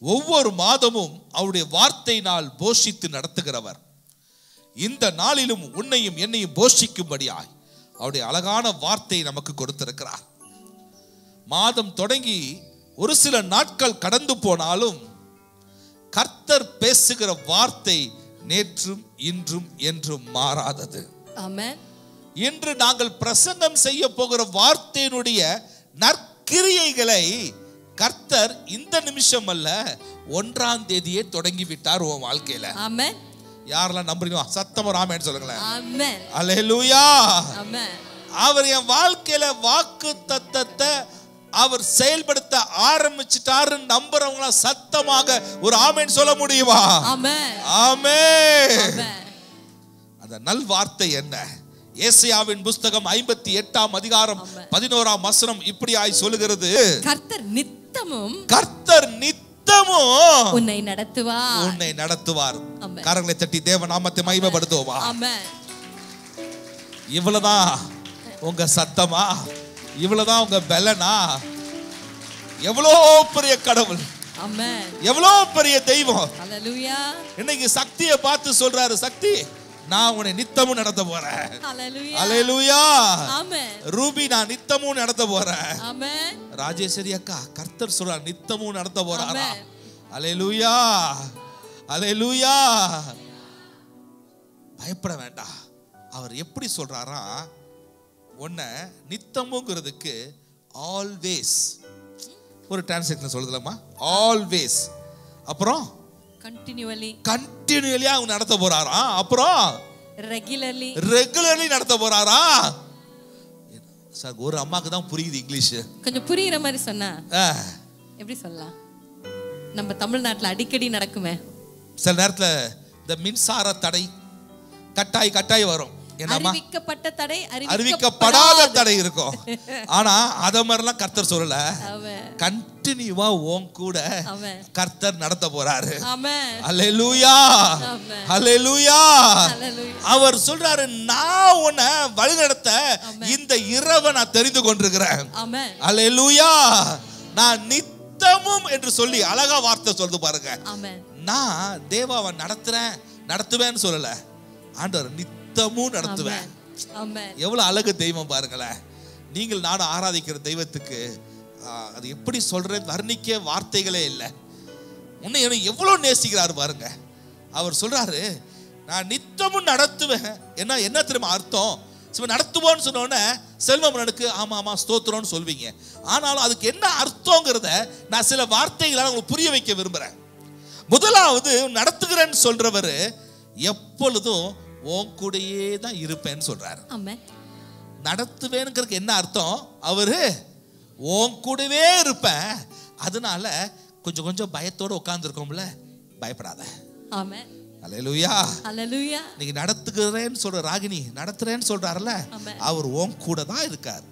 ஒவ்வொரு மாதமும் அவருடைய வார்த்தையினால் போஷித்து நடத்துகிறவர். இந்த நாளிலும் உன்னையும் என்னையும் போஷிக்கும்படியாய் அவருடைய அழகான வார்த்தை நமக்கு கொடுத்திருக்கிறார். மாதம் தொடங்கி ஒரு சில நாட்கள் கடந்து போனாலும் கர்த்தர் பேசுகிற வார்த்தை நேற்றும் இன்றும் என்றும் மாறாதது. ஆமென். இன்று நாங்கள் பிரசங்கம் செய்ய போகிற வார்த்தையினுடைய நற்கிரியைகளை கர்த்தர் இந்த நிமிஷம் அல்ல 1ஆம் தேதியே தொடங்கி விட்டார் உன் வாழ்க்கையில. ஆமென். யாரெல்லாம் நம்புறீங்க சத்தமா ஆமென் சொல்லுங்களேன். ஆமென். அல்லேலூயா. ஆமென். அவர் என் வாழ்க்கையில வாக்கு தத்தத்தை அவர் செயல்படுத்த ஆரம்பிச்சிட்டாரு நம்புறவங்க சத்தமாக ஒரு ஆமென் சொல்ல முடியுமா? ஆமென். ஆமென். அந்த நல் வார்த்தை என்ன? ஏசாயாவின் புத்தகம் 58ஆம் அதிகாரம் 11ஆம் வசனம் இப்படியாய் சொல்லுகிறது. கர்த்தர் நித்தமும் உன்னை நடத்துவார். கரங்களை தட்டி தேவ நாமத்தை மகிமைப்படுத்துவோமா? ஆமென். இவ்வளவுதான் உங்க சத்தமா? இவ்வளவுதான் உங்க பலனா? எவ்வளோ பெரிய கடவுள், எவ்வளோ பெரிய தெய்வம். ஹல்லேலூயா. இன்னைக்கு சக்தியை பார்த்து சொல்றாரு, சக்தி நான் உன்னை நித்தமும் நடத்த போறேன். ஹல்லேலூயா. ஆமென். ரூபி நான் நித்தமும் நடத்த போறேன். ஆமென். ராஜேஸ்வரி அக்கா கர்த்தர் சொல்றார் நித்தமும் நடத்த போறாரா? ஹல்லேலூயா. ஹல்லேலூயா. பயப்பட வேண்டாம். அவர் எப்படி சொல்றாரா? ஒன்ன நித்தமுங்கிறதுக்கு ஆல்வேஸ் ஒரு டிரான்ஸ்லேஷன் சொல்லுதலமா, ஆல்வேஸ். அப்புறம் கண்டினியூலி அவங்க நடத்த போறாரா? அப்புறம் ரெகுலர்லி நடத்த போறாரா? சார் ஒரு அம்மாக்கு தான் புரியுது இங்கிலீஷ். கொஞ்சம் புரியுற மாதிரி சொன்னா எப்படி சொல்லலாம்? நம்ம தமிழ்நாட்டில் அடிக்கடி நடக்குமே சில நேரத்தில் இந்த மின்சார தடை கட்டாய் வரும். அறிவிக்கப்படாத தடை இருக்கும். ஆனா அத மாதிரிலாம் கர்த்தர் சொல்லல. கண்டினியூவா உன் கூட கர்த்தர் நடத்த போறாரு. அல்லேலூயா. அல்லேலூயா. அவர் சொல்றாரு நான் உன்னை வழிநடத்த இந்த இரவை நான் தெரிந்து கொண்டிருக்கிறேன். அல்லேலூயா. நான் நித்தமும் என்று சொல்லி அழகா வார்த்தை சொல்லுது பாருங்க. நான் தேவாவை நடத்துவேன்னு சொல்லல, ஆண்டவர் நித்தமும் நடத்துவேன். எவ்வளவு அழகு தெய்வம் பாருங்களேன். நீங்கள் நானும் ஆராதிக்கிற தெய்வத்துக்கு அது எப்படி சொல்றேன் வர்ணிக்க வார்த்தைகளே இல்லை. உன்னை எவ்வளவு நேசிக்கிறாரு பாருங்க. அவர் சொல்றாரு நான் நித்தமும் நடத்துவேன். என்ன தெரியுமா அர்த்தம்? நடத்துவோன்னு சொன்னோன்னே செல்வமனுக்கு ஆமா ஸ்தோத்திரம்னு சொல்வீங்க. ஆனாலும் அதுக்கு என்ன அர்த்தங்கிறத நான் சில வார்த்தைகளால் உங்களுக்கு புரிய வைக்க விரும்புறேன். முதலாவது நடத்துகிறேன்னு சொல்றவர் எப்பொழுதும் உன் கூடயே தான் இருப்பேன்னு சொல்றாரு. நடத்துவேனுங்கிறதுக்கு என்ன அர்த்தம்? அவரு உன் கூடவே இருப்பேன். அதனால கொஞ்சம் பயத்தோட உட்கார்ந்துருக்கோம்ல, பயப்படாத. அல்லேலூயா. அல்லேலூயா. நீங்க நடத்துகிறேன்னு சொல்ற ராகினி நடத்துறேன்னு சொல்றாருல, அவர் உன் கூட தான் இருக்கார்.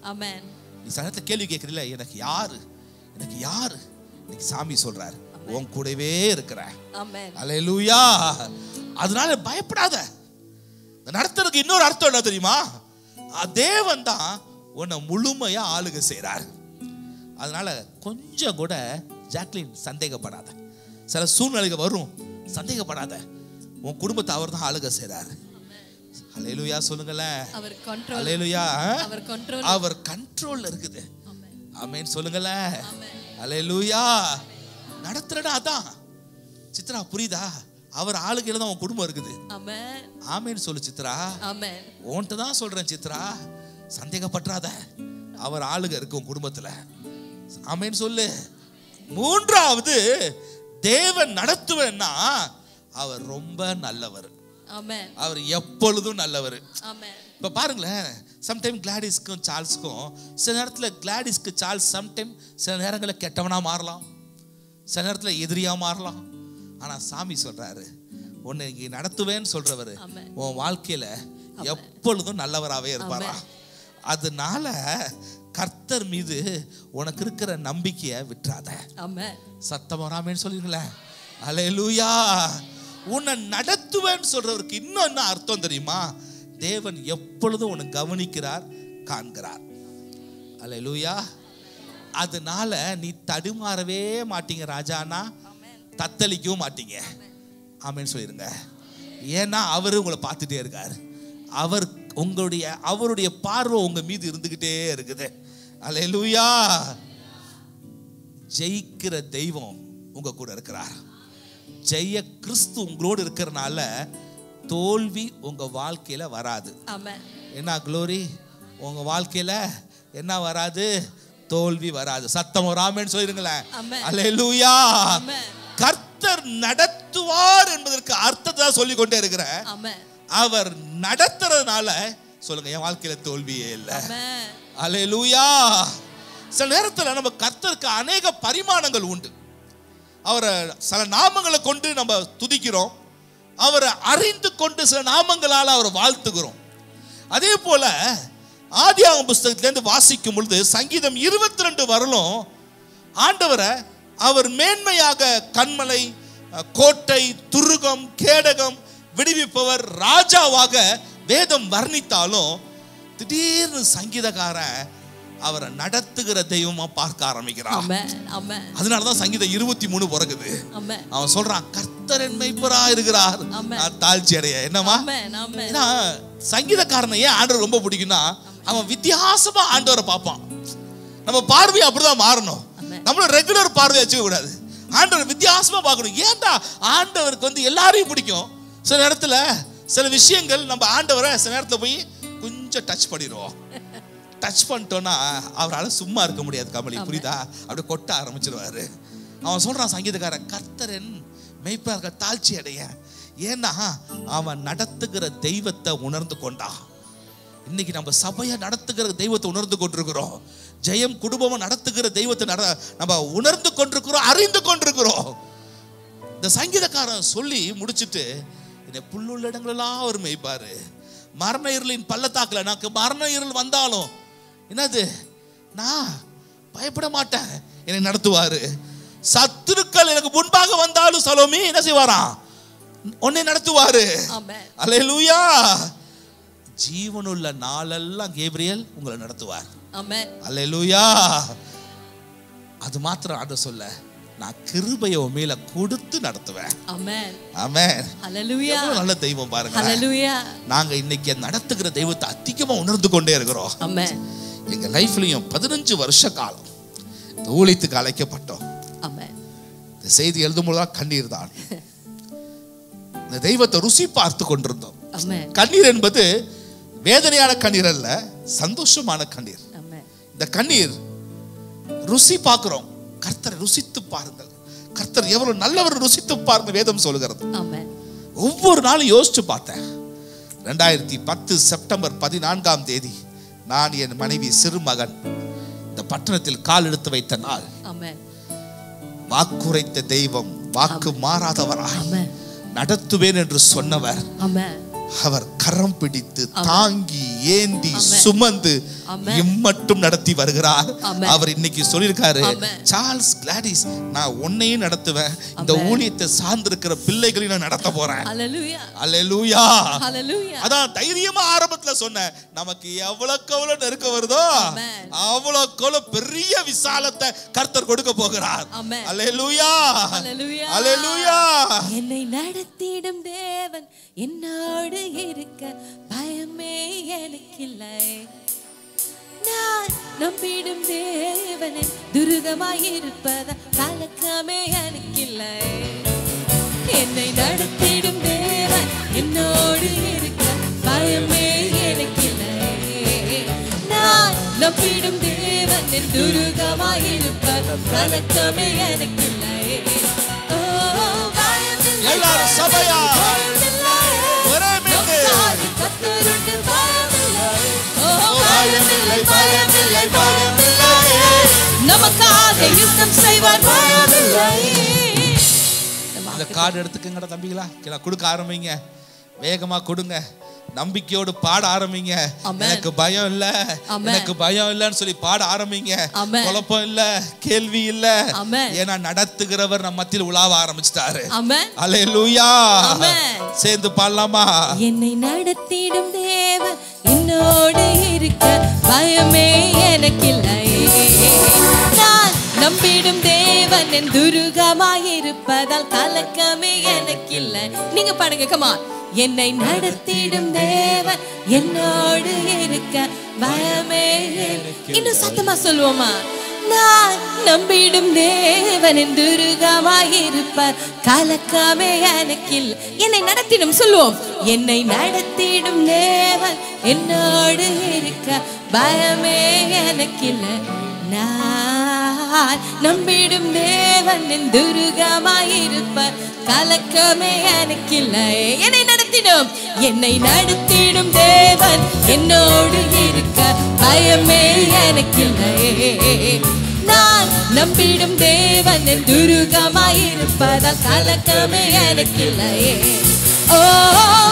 நீ சனத்தை கேள்வி கேட்கறீல, எனக்கு யாரு இன்னைக்கு சாமி சொல்றாரு உன் கூடவே இருக்கிற. அல்லேலூயா. அதனால பயப்படாத. நடத்துறதுக்கு இன்னொரு அர்த்தம் என்ன தெரியுமா? தேவன் தான் உன்னை முழுமையா ஆளுகை செய்றார். அதனால கொஞ்சம் கூட ஜாக்லின் சந்தேகப்படாத. சில சூழ்நிலைகள் வரும், சந்தேகப்படாத. உன் குடும்பத்தை அவர் தான் ஆளுகை செய்றார். அல்லேலூயா சொல்லுங்களேன். அல்லேலூயா. அவர் கண்ட்ரோல்ல இருக்குது. ஆமென் சொல்லுங்களேன். அல்லேலூயா. நடத்துறடா அதான். சித்ரா புரியுதா? அவர் ஆளுகையில தான் உன் குடும்பம் இருக்குது. ஆமென் சொல்லு சித்ரா. உன்கிட்ட தான் சொல்றேன் சித்ரா, சந்தேகப்படாத. அவர் ஆளுகை இருக்கு உன் குடும்பத்துல. ஆமென் சொல்லு. மூன்றாவது, தேவன் நடத்துவேன்னா அவர் ரொம்ப நல்லவர். அவர் எப்பொழுதும் நல்லவர். இப்ப பாருங்களேன், சம்டைம் கிளாடிஸ்க்கும் சார்ல்ஸ்க்கும் சில நேரத்தில் கிளாடிஸ்க்கு சார்ல்ஸ் சம்டைம் சில நேரங்களில் கெட்டவனா மாறலாம், சில நேரத்தில் எதிரியா மாறலாம். ஆனா சாமி சொல்றாரு உன்னை இங்கே நடத்துவேன்னு சொல்றவரு உன் வாழ்க்கையில எப்பொழுதும் நல்லவராகவே இருப்பாரா. அதனால கர்த்தர் மீது உனக்கு இருக்கிற நம்பிக்கையை விட்டுறாத. சத்தம் வராமேன்னு சொல்லுங்களேன். அல்லேலூயா. உன்னை நடத்துவேன்னு சொல்றவருக்கு இன்னும் என்ன அர்த்தம் தெரியுமா? தேவன் எப்பொழுதும் உன்னை கவனிக்கிறார், காண்கிறார். அல்லேலூயா. அதனால நீ தடுமாறவே மாட்டீங்க ராஜானா. தத்தளிக்கவும் மாட்டீங்க. ஆமென் சொல்லிருங்க. ஏன்னா அவரு உங்களை பார்த்துட்டே இருக்காரு. அவருடைய பார்வை உங்க மீது இருந்துகிட்டே இருக்குது. அல்லேலூயா. ஜெயிக்கிற தெய்வம் உங்க கூட இருக்கிறார். ஜெய கிறிஸ்து உங்களோடு இருக்கிறனால தோல்வி உங்க வாழ்க்கையில வராது. என்ன க்ளோரி, உங்க வாழ்க்கையில என்ன வராது? தோல்வி வராது. சத்தம் ஒரு ஆமென் சொல்லிருங்களேன். அல்லேலூயா. கர்த்தர் நடத்துவார் என்பதற்கு அர்த்தத்தை சொல்லிக் கொண்டே இருக்கிறேன். அவர் நடத்துறதுனால சொல்லுங்க, என் வாழ்க்கையில தோல்வியே இல்லை. அல்லேலூயா. சில நேரத்தில் நம்ம கர்த்தருக்கு அநேக பரிமாணங்கள் உண்டு. அவரை சில நாமங்களை கொண்டு நம்ம துதிக்கிறோம், அவரை அறிந்து கொண்டு சில நாமங்களால் அவரை வாழ்த்துகிறோம். அதே போல ஆதியாகம புஸ்தகத்திலிருந்து வாசிக்கும் பொழுது சங்கீதம் 22 வரலும் ஆண்டவரை அவர் மேன்மையாக கன்மலை, கோட்டை, துருகம், கேடகம், விடுவிப்பவர், ராஜாவாக வேதம் வர்ணித்தாலும் திடீர்னு சங்கீதக்காரன் அவரை நடத்துகிற தெய்வமா பார்க்க ஆரம்பிக்கிறான். அதனாலதான் சங்கீதம் 23 பிறகுது. அவன் சொல்றான், கர்த்தர் என் மேய்ப்பரா இருக்கிறார், நான் தாழ்ச்சி அடைய. என்னமா சங்கீதக்காரனை ஏன் ஆண்டவர் ரொம்ப பிடிக்கும்னா, அவன் வித்தியாசமா ஆண்டவரை பார்ப்பான். நம்ம பார்வை அப்படிதான் மாறணும். நம்மளும் ரெகுலர் பார்வை வச்சுக்க கூடாது. ஆண்டவர் வித்தியாசமா பார்க்கணும். ஏன்டா ஆண்டவருக்கு வந்து எல்லாரையும் பிடிக்கும். சில நேரத்துல சில விஷயங்கள் நம்ம ஆண்டவரை சில நேரத்துல போய் கொஞ்சம் டச் பண்ணிடுவோம். டச் பண்ணிட்டோம்னா அவரால் சும்மா இருக்க முடியாது. கமலி புரியுதா? அப்படியே கொட்ட ஆரம்பிச்சிருவாரு. அவன் சொல்றான் சங்கீதக்காரன், கர்த்தரன் மெய்ப்பா தாழ்ச்சி அடைய. ஏன்னா அவன் நடத்துகிற தெய்வத்தை உணர்ந்து கொண்டான். இன்னைக்கு நம்ம சபையை நடத்துகிற தெய்வத்தை உணர்ந்து கொண்டிருக்கிறோம். ஜெயம் குடும்பம் நடத்துகிற தெய்வத்தை நம்ம உணர்ந்து கொண்டிருக்கிறோம், அறிந்து கொண்டிருக்கிறோம். இந்த சங்கீதக்காரன் சொல்லி முடிச்சுட்டு, என்னை புல்லுள்ள இடங்களெல்லாம் அவர் மேய்ப்பாரு, மரண இருளின் பள்ளத்தாக்குல எனக்கு மரண இருள் வந்தாலும் என்னது நான் பயப்பட மாட்டேன், என்னை நடத்துவாரு. சத்துருக்கள் எனக்கு முன்பாக வந்தாலும் சலோமி என்ன செய்வாராம்? உன்னை நடத்துவாரு. அல்லேலூயா. ஜீவனுள்ள நாளெல்லாம் கேப்ரியல் உங்களை நடத்துவார். அல்லேலூயா. அது மாத்திரம் ஆண்டவர் சொல்ல, நான் கிருபையை மேல கொடுத்து நடத்துவேன். ஆமென். அல்லேலூயா. நல்ல தெய்வம் பாருங்க. அல்லேலூயா. நாங்க இன்னைக்கு நடத்துகிற தெய்வத்தை அதிகமா உணர்ந்து கொண்டே இருக்கிறோம். ஆமென். எங்க லைஃப்லயும் 15 வருஷ காலம் இந்த ஊழியத்துக்கு அழைக்கப்பட்டோம். ஆமென். இந்த செய்தி எழுதும்போது கண்ணீர் தான். இந்த தெய்வத்தை ருசி பார்த்து கொண்டிருந்தோம். ஆமென். கண்ணீர் என்பது வேதனையான கண்ணீர் அல்ல, சந்தோஷமான கண்ணீர். ஆமென். இந்த கண்ணீர் ருசி பார்க்கிறோம். கர்த்தரை ருசித்து பாருங்கள், கர்த்தர் எவ்வளவு நல்லவர் ருசித்து பாருங்க வேதம் சொல்லுகிறது. ஆமென். ஒவ்வொரு நாளும் யோசிச்சு பார்த்தேன். 2010 செப்டம்பர் 14ஆம் தேதி நான் என் மனைவி சிறுமகன் இந்த பட்டணத்தில் கால் எடுத்து வைத்த நாள். ஆமென். வாக்குரைத்த தெய்வம், வாக்கு மாறாதவராய் நடத்துவேன் என்று சொன்னவர், ஆமென், அவர் கரம் பிடித்து தாங்கி ஏந்தி சுமந்து இம்மட்டும் நடத்தி வருகிறார். அவர் இன்னைக்கு சொல்லியிருக்காரு, சார்ல்ஸ் கிளாடிஸ், நான் உன்னையும் நடத்துவேன், இந்த ஊழியத்தை சார்ந்திருக்கிற பிள்ளைகளையும் நான் நடத்த போறேன். அல்லேலூயா. அதான் தைரியமா ஆரம்பத்துல சொன்னேன், நமக்கு எவ்வளவு நெருக்க வருதோ அவ்வளவு பெரிய விசாலத்தை கர்த்தர் கொடுக்க போகிறார். அல்லேலூயா. அல்லேலூயா. என்னை நடத்திடும் தேவன் என்னோடு இருக்க பயமே எனக்கில்லை. நான் நம்பிடும் தேவனே துருகமாயிருப்பத கலக்கமே எனக்கில்லை. என்னை நடத்திடும் தேவன் என்னோடு இருக்க பயமே எனக்கில்லை. நான் நம்பிடும் தேவன் துருகமாயிருப்பத கலக்கமே எனக்கில்லை. ஓ பயமில்லை, எல்லாரும் சபையா நமக்காக யுத்தம் செய்வார். இந்த கார்டு எடுத்துக்கங்கடா தம்பிகளா, கொடுக்க ஆரம்பிங்க, வேகமா கொடுங்க, நம்பிக்கையோடு பாட ஆரம்பிங்க. எனக்கு பயம் இல்ல, எனக்கு பயம் இல்லன்னு சொல்லி பாட ஆரம்பிங்க. குழப்பம் இல்ல, கேள்வி இல்ல, ஏன்னா நடத்துகிறவர் நம்ம மத்தியில் உலாவ ஆரம்பிச்சிட்டாரு. அல்லேலூயா. சேர்ந்து பாடலாமா? என்னை நடத்திடும் தேவன் என்னோடு இருக்க பயமே எனக்கில்லை. நான் நம்பிடும் தேவன் என் துருகமாயிருப்பதால் கலக்கமே எனக்கில்லை. நீங்க பாடுங்க, கமா. என்னை நடத்திடும் தேவன் என்னோடு இருக்க பயமே. இன்னும் சத்தமா சொல்லுவோமா? நான் நம்பிடும் தேவன் என் துருகமாயிருப்பார் கலக்கமே எனக்கில். என்னை நடத்திடும் சொல்லுவோம். என்னை நடத்திடும் தேவன் என்னோடு இருக்க பயமே எனக்கில்லை. நான் நம்பிடும் தேவன் என் துருகமாயிருப்பார் கலக்கமே எனக்கில்லை. என்னை நடத்திடும், என்னை நடத்திடும் தேவன் என்னோடு இருக்க பயமே எனக்கில்லை. நான் நம்பிடும் தேவன் என் துருகமாயிருப்பதால் கலக்கமே எனக்கில்லை. ஓ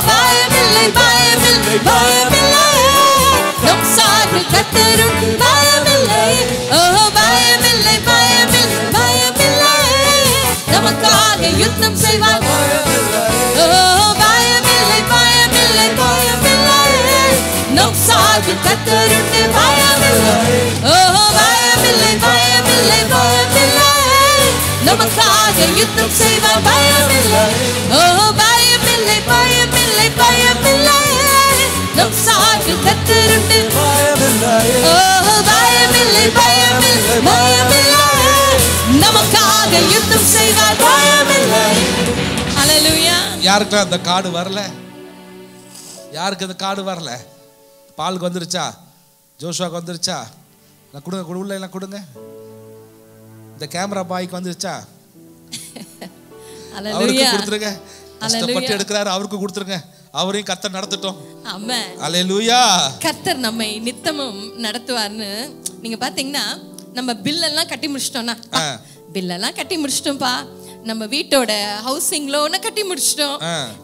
பயமில்லை பயமில்லை பயமில்லை, நம் சார்பில் கர்த்தரும் பயமில்லை. ஓ பயமில்லை பயமில்லை பயமில்லை, நமக்காக யுத்தம் செய்வார். ஓ பயமில்லை பயமில்லை பயமில்லை, நம் சார்பில் கர்த்தருக்கு பயமில்லை. ஓ பயமில்லை பயமில்லை பயமில்லை, நமக்காக யுத்தம் செய்வார். பயமில்லை. ஓ பயமில்லை பயமில்லை பயமில்லை, நம் சார்பில் கர்த்தருக்கு பயமில்லை. ஓ பயமில்லை பயமில்லை பயமில்லை, நமக்காக யுத்தம் செய்வார். பயமில்லை. ஹல்லேலூயா. யாருக்கு அந்த கார்டு வரல? யாருக்கு அந்த கார்டு வரல? பாலுக்கு வந்துருச்சா? ஜோஷுவாக்கு வந்துருச்சா? நான் கொடுங்க, உள்ள எல்லாம் கொடுங்க. இந்த கேமரா பாய்க்கு வந்துருச்சா? அவருக்கு கொடுத்துருங்க. கஷ்டப்பட்டு எடுக்கிறாரு, அவருக்கு கொடுத்துருங்க. அவரையும் கர்த்தர் நடத்தட்டும். ஆமென். ஹல்லேலூயா. கர்த்தர் நம்மை நித்தமும் நடத்துவார்னு நீங்க பாத்தீங்கன்னா, நம்ம பில் எல்லாம் கட்டி முடிச்சிட்டோம்னா, பில் எல்லாம் கட்டி முடிச்சிட்டோம்ப்பா, நம்ம வீட்டோட ஹவுசிங் லோனை கட்டி முடிச்சிட்டோம்,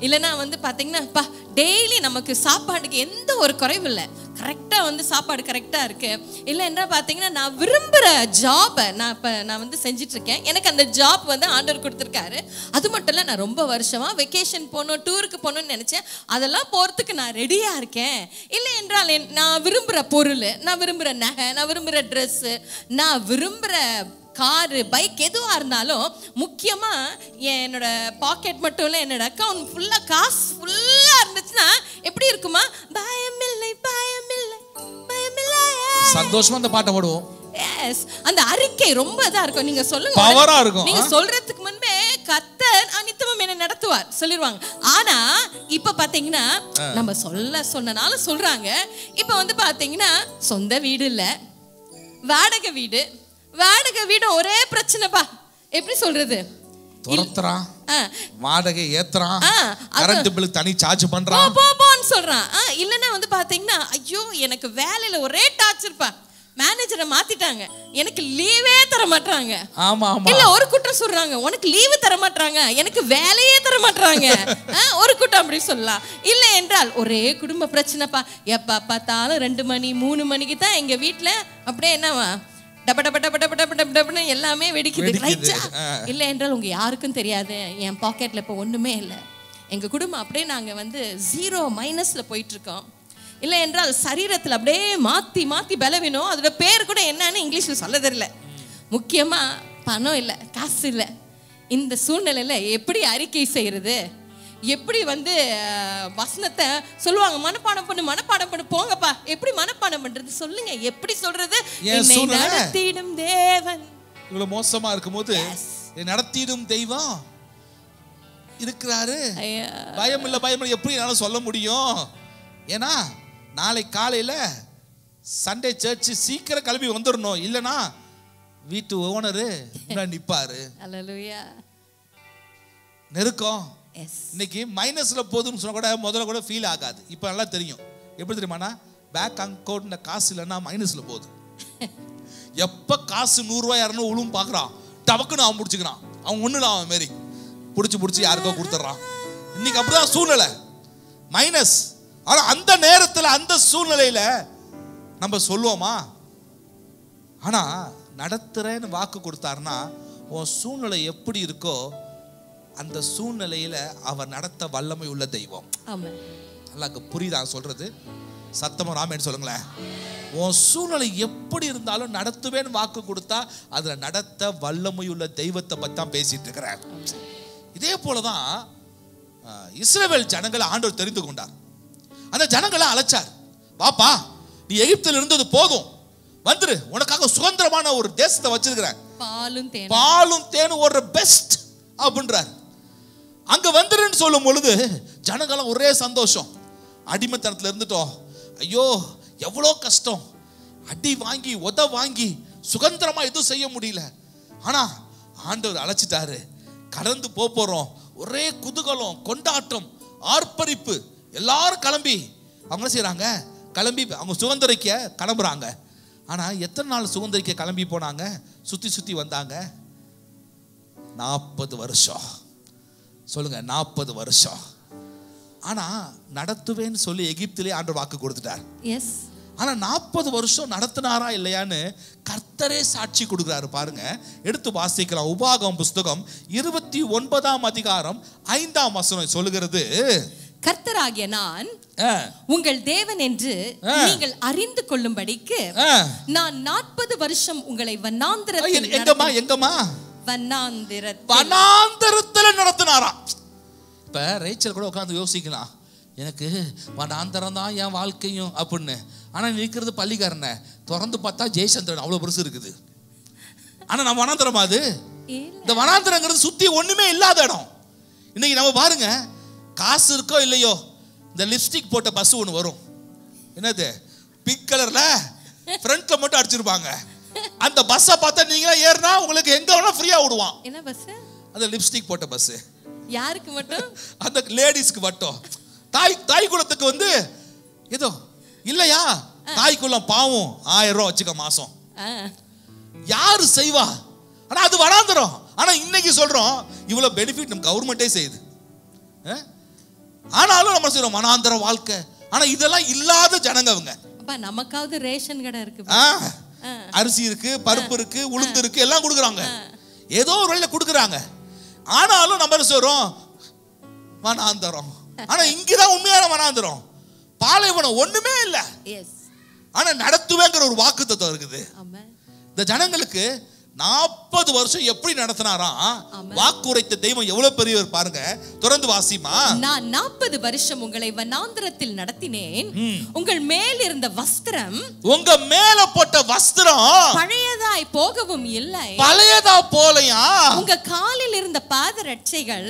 இல்லைன்னா வந்து பாத்தீங்கன்னா டெய்லி நமக்கு சாப்பாடுக்கு எந்த ஒரு குறைவும் இல்லை, கரெக்டா வந்து சாப்பாடு கரெக்டா இருக்கு. இல்லை என்ன பாத்தீங்கன்னா, நான் விரும்புற ஜாபை நான் வந்து செஞ்சிட்டு இருக்கேன். எனக்கு அந்த ஜாப் வந்து ஆண்டவர் கொடுத்துருக்காரு. அது மட்டும் இல்லை, நான் ரொம்ப வருஷமா வெக்கேஷன் போகணும், டூருக்கு போகணும்னு நினைச்சேன். அதெல்லாம் போறதுக்கு நான் ரெடியா இருக்கேன். இல்லை என்றால் நான் விரும்புற பொருள், நான் விரும்புற நகை, நான் விரும்புற ட்ரெஸ், நான் விரும்புற காரு, பைக் எதுவாக இருந்தாலும், முக்கியமாக என்னோட பாக்கெட் மட்டும் இல்லை, என்னோட அக்கௌண்ட் ஃபுல்லாக காசு ஃபுல்லாக இருந்துச்சுன்னா எப்படி இருக்குமா? பயமில்லை பயமில்லை பயமில்லை. சந்தோஷமா அந்த பாட்டை பாடுவோம். எஸ், அந்த அறிக்கை ரொம்ப இதா இருக்கும். நீங்க சொல்லுங்க, பவரா இருக்கும். நீங்க சொல்றதுக்கு முன்பே கர்த்தர் அனித்தமும் என்ன நடத்துவார் சொல்லிடுவாங்க. ஆனா இப்ப பாத்தீங்கன்னா, நம்ம சொன்னனால சொல்றாங்க. இப்ப வந்து பாத்தீங்கன்னா, சொந்த வீடு இல்ல, வாடகை வீடு. வாடகை வீடு ஒரே பிரச்சனைப்பா. எப்படி சொல்றது? துரத்துறான், வாடகை ஏத்துறான், கரண்ட் பில் தனி சார்ஜ் பண்றான், போன்னு சொல்றான். இல்லன்னா வந்து பாத்தீங்கன்னா, ஐயோ எனக்கு வேலையில ஒரே டார்ச்சர்ப்பா, மேனேஜரை மாத்திட்டாங்க, எனக்கு லீவே தர மாட்டாங்க. ஆமா ஆமா. இல்ல ஒரு கூட்டம் சொல்றாங்க, உனக்கு லீவு தர மாட்டாங்க, எனக்கு வேலையே தர மாட்டாங்க. ஒரு கூட்டம் அப்படி சொல்லலாம். இல்ல என்றால் ஒரே குடும்ப பிரச்சனைப்பா, எப்ப பார்த்தாலும் 2 மணி 3 மணிக்கு தான் எங்க வீட்டுல அப்படியே என்னவா டப டப டப டப டப டப டபுன்னு எல்லாமே வெடிக்குது. இல்லை என்றால் உங்க யாருக்கும் தெரியாது, என் பாக்கெட்ல இப்போ ஒண்ணுமே இல்லை. எங்க குடும்பம் அப்படியே நாங்க வந்து 0 மைனஸ்ல போயிட்டு இருக்கோம். இல்லை என்றால் சரீரத்தில் அப்படியே மாத்தி மாத்தி பலவீனம். அதோட பேர் கூட என்னன்னு இங்கிலீஷ்ல சொல்ல தெரியல. முக்கியமா பணம் இல்லை, காசு இல்லை. இந்த சூழ்நிலையில எப்படி அறிக்கை செய்யறது? எப்படி வந்து வசனத்தை சொல்லுவாங்க, மனப்பாடம் பண்ணு போங்கப்பா. எப்படி மனப்பாடம் பண்றது சொல்லுங்க, எப்படி சொல்றது? என்னை நடத்திடும் தேவன். இவ்வளவு மோசமா இருக்கும்போது நடத்திடும் தெய்வம் இருக்கிறாரு. பயம் இல்ல பயம் இல்ல எப்படி என்னால சொல்ல முடியும்? ஏன்னா நாளை காலையில சண்டே சர்ச் சீக்கிரம் கிளம்பி வந்துடணும், இல்லனா வீட்டு ஓனரு நிப்பாரு. ஹல்லேலூயா. நெருக்கம். இன்னைக்கு மைனஸ்ல போதும்னு சொன்னா கூட முதல்ல கூட ஃபீல் ஆகாது. இப்போ நல்லா தெரியும். எப்படி தெரியுமாண்ணா? பேங்க் அக்கௌண்ட்ல காசு இல்லைன்னா மைனஸ்ல போகுது. எப்ப காசு 100 ரூபாய் 200 உழுவும் பாக்குறான், டபக்குன்னு அவன் பிடிச்சிக்கிறான். அவன் ஒண்ணுல அவன் மாரி பிடிச்சி யாருக்கோ கொடுத்துட்றான். இன்னைக்கு அப்படிதான் சூழ்நிலை, மைனஸ். ஆனா அந்த நேரத்துல அந்த சூழ்நிலையில நம்ம சொல்லுவோமா? ஆனா நடத்துறேன்னு வாக்கு கொடுத்தாருன்னா, உன் சூழ்நிலை எப்படி இருக்கோ அந்த சூழ்நிலையில அவர் நடத்த வல்லமை உள்ள தெய்வம். ஆமென். நல்லா புரியுதா சொல்றது? சத்தமா ஆமென் சொல்லுங்களேன். உன் சூழ்நிலை எப்படி இருந்தாலும் நடத்துவேன்னு வாக்கு கொடுத்தா அதுல நடத்த வல்லமையுள்ள தெய்வத்தை பத்தி தான் பேசிட்டு இருக்கிறார். இதே போலதான் இஸ்ரவேல் ஜனங்களை ஆண்டவர் தெரிந்து கொண்டார். அந்த ஜனங்களை அழைச்சார். வாப்பா, நீ எகிப்தில் இருந்தது போதும், வந்துரு, உனக்காக சுதந்திரமான ஒரு தேசத்தை வச்சிருக்கிறேன், பாலும் தேனும் ஓடுற பெஸ்ட் அப்படின்றார். அங்க வந்துருன்னு சொல்லும் பொழுது ஜனங்களும் ஒரே சந்தோஷம். அடிமைத்தனத்துல இருந்துட்டோம், ஐயோ எவ்வளோ கஷ்டம், அடி வாங்கி உத வாங்கி சுதந்திரமா எதுவும் செய்ய முடியல. ஆனா ஆண்டவர் அழைச்சிட்டாரு, கடந்து போறோம். ஒரே குதூகலம், கொண்டாட்டம், ஆர்ப்பரிப்பு. எல்லாரும் கிளம்பி அவங்க செய்யறாங்க, கிளம்பி அவங்க சுதந்திரிக்க கிளம்புறாங்க. ஆனா எத்தனை நாள் சுதந்திரிக்க கிளம்பி போனாங்க? சுத்தி சுத்தி வந்தாங்க 40 வருஷம். சொல்லுங்க, 40 வருஷம். ஆனா நடத்துவேன்னு சொல்லி எகிப்திலே ஆண்டவர் வாக்கு கொடுத்துட்டார். எஸ். ஆனா 40 வருஷம் நடத்தினாரா இல்லையான்னு கர்த்தரே சாட்சி கொடுக்கிறாரு. பாருங்க, எடுத்து வாசிக்கலாம். உபாகமம் புஸ்தகம் 29ஆம் அதிகாரம் 5ஆம் வசனம் சொல்லுகிறது, கர்த்தராகிய நான் உங்கள் தேவன் என்று நீங்கள் அறிந்து கொள்ளும்படிக்கு நான் 40 வருஷம் உங்களை வனாந்திரத்தில் நடத்தினாராம். இப்ப ரேச்சல் கூட உட்கார்ந்து யோசிக்கலாம், எனக்கு வனாந்தரம் தான் என் வாழ்க்கையும் அப்படின்னு. ஆனா நிற்கிறது பள்ளிக்காரன திறந்து பார்த்தா ஜெயசந்திரன் அவ்வளவு பெருசு இருக்குது. ஆனா நம்ம வனாந்தரமா? அது இந்த வனாந்தரங்கிறது சுத்தி ஒண்ணுமே இல்லாத இடம். இன்னைக்கு நம்ம பாருங்க, காசு இருக்கோ இல்லையோ, இந்த லிப்ஸ்டிக் போட்ட பஸ் ஒன்று வரும், என்னது பிங்க் கலர்ல ஃப்ரண்ட்ல மட்டும் அடிச்சிருப்பாங்க. அந்த பஸ்ஸை பார்த்தா நீங்க ஏறினா உங்களுக்கு எங்க வேணா ஃப்ரீயா விடுவான். என்ன பஸ்? அந்த லிப்ஸ்டிக் போட்ட பஸ். யாருக்கு மட்டும்? அந்த லேடிஸ்க்கு மட்டும். தாய் குலத்துக்கு வந்து ஏதோ இல்லையா, தாய் குலம் பாவம் 1000 ரூபாய் வச்சுக்க மாசம். யாரு செய்வா? ஆனா அது வனாந்தரம். ஆனா இன்னைக்கு சொல்றோம் இவ்வளவு பெனிஃபிட் நம்ம கவர்மெண்டே செய்யுது. ஆனாலும் நம்ம சொல்றோம் வனாந்தர வாழ்க்கை. ஆனா இதெல்லாம் இல்லாத ஜனங்க அவங்க. அப்ப நமக்காவது ரேஷன் கடை இருக்கு, அரிசி இருக்கு, பருப்பு இருக்கு, உளுந்து இருக்கு, எல்லாம் கொடுக்குறாங்க, ஏதோ ஒரு வழியில கொடுக்குறாங்க. ஆனாலும் நம்ம சொல்றோம் வனாந்தரம். ஆனா இங்கதான் உண்மையான வனாந்தரம். பாலைவனம் ஒண்ணுமே இல்ல. ஆனா நடத்துவேங்கிற ஒரு வாக்குத்தத்தம் இருக்குது. இந்த ஜனங்களுக்கு 40 வருஷம் எப்படி நடத்தினாராம்? வாக்குரைத்த தெய்வம் எவ்வளவு பெரியவர் பாருங்க. தொடர்ந்து வாசிமா. நான் 40 வருஷம் உங்களை வனாந்தரத்தில் நடத்தினேன். உங்கள் மேல் இருந்த வஸ்திரம், உங்க மேல போட்ட வஸ்திரம் பழையதாய் போகவும் இல்லை. பழையதா போலையா? உங்க காலில் இருந்த பாதரட்சைகள்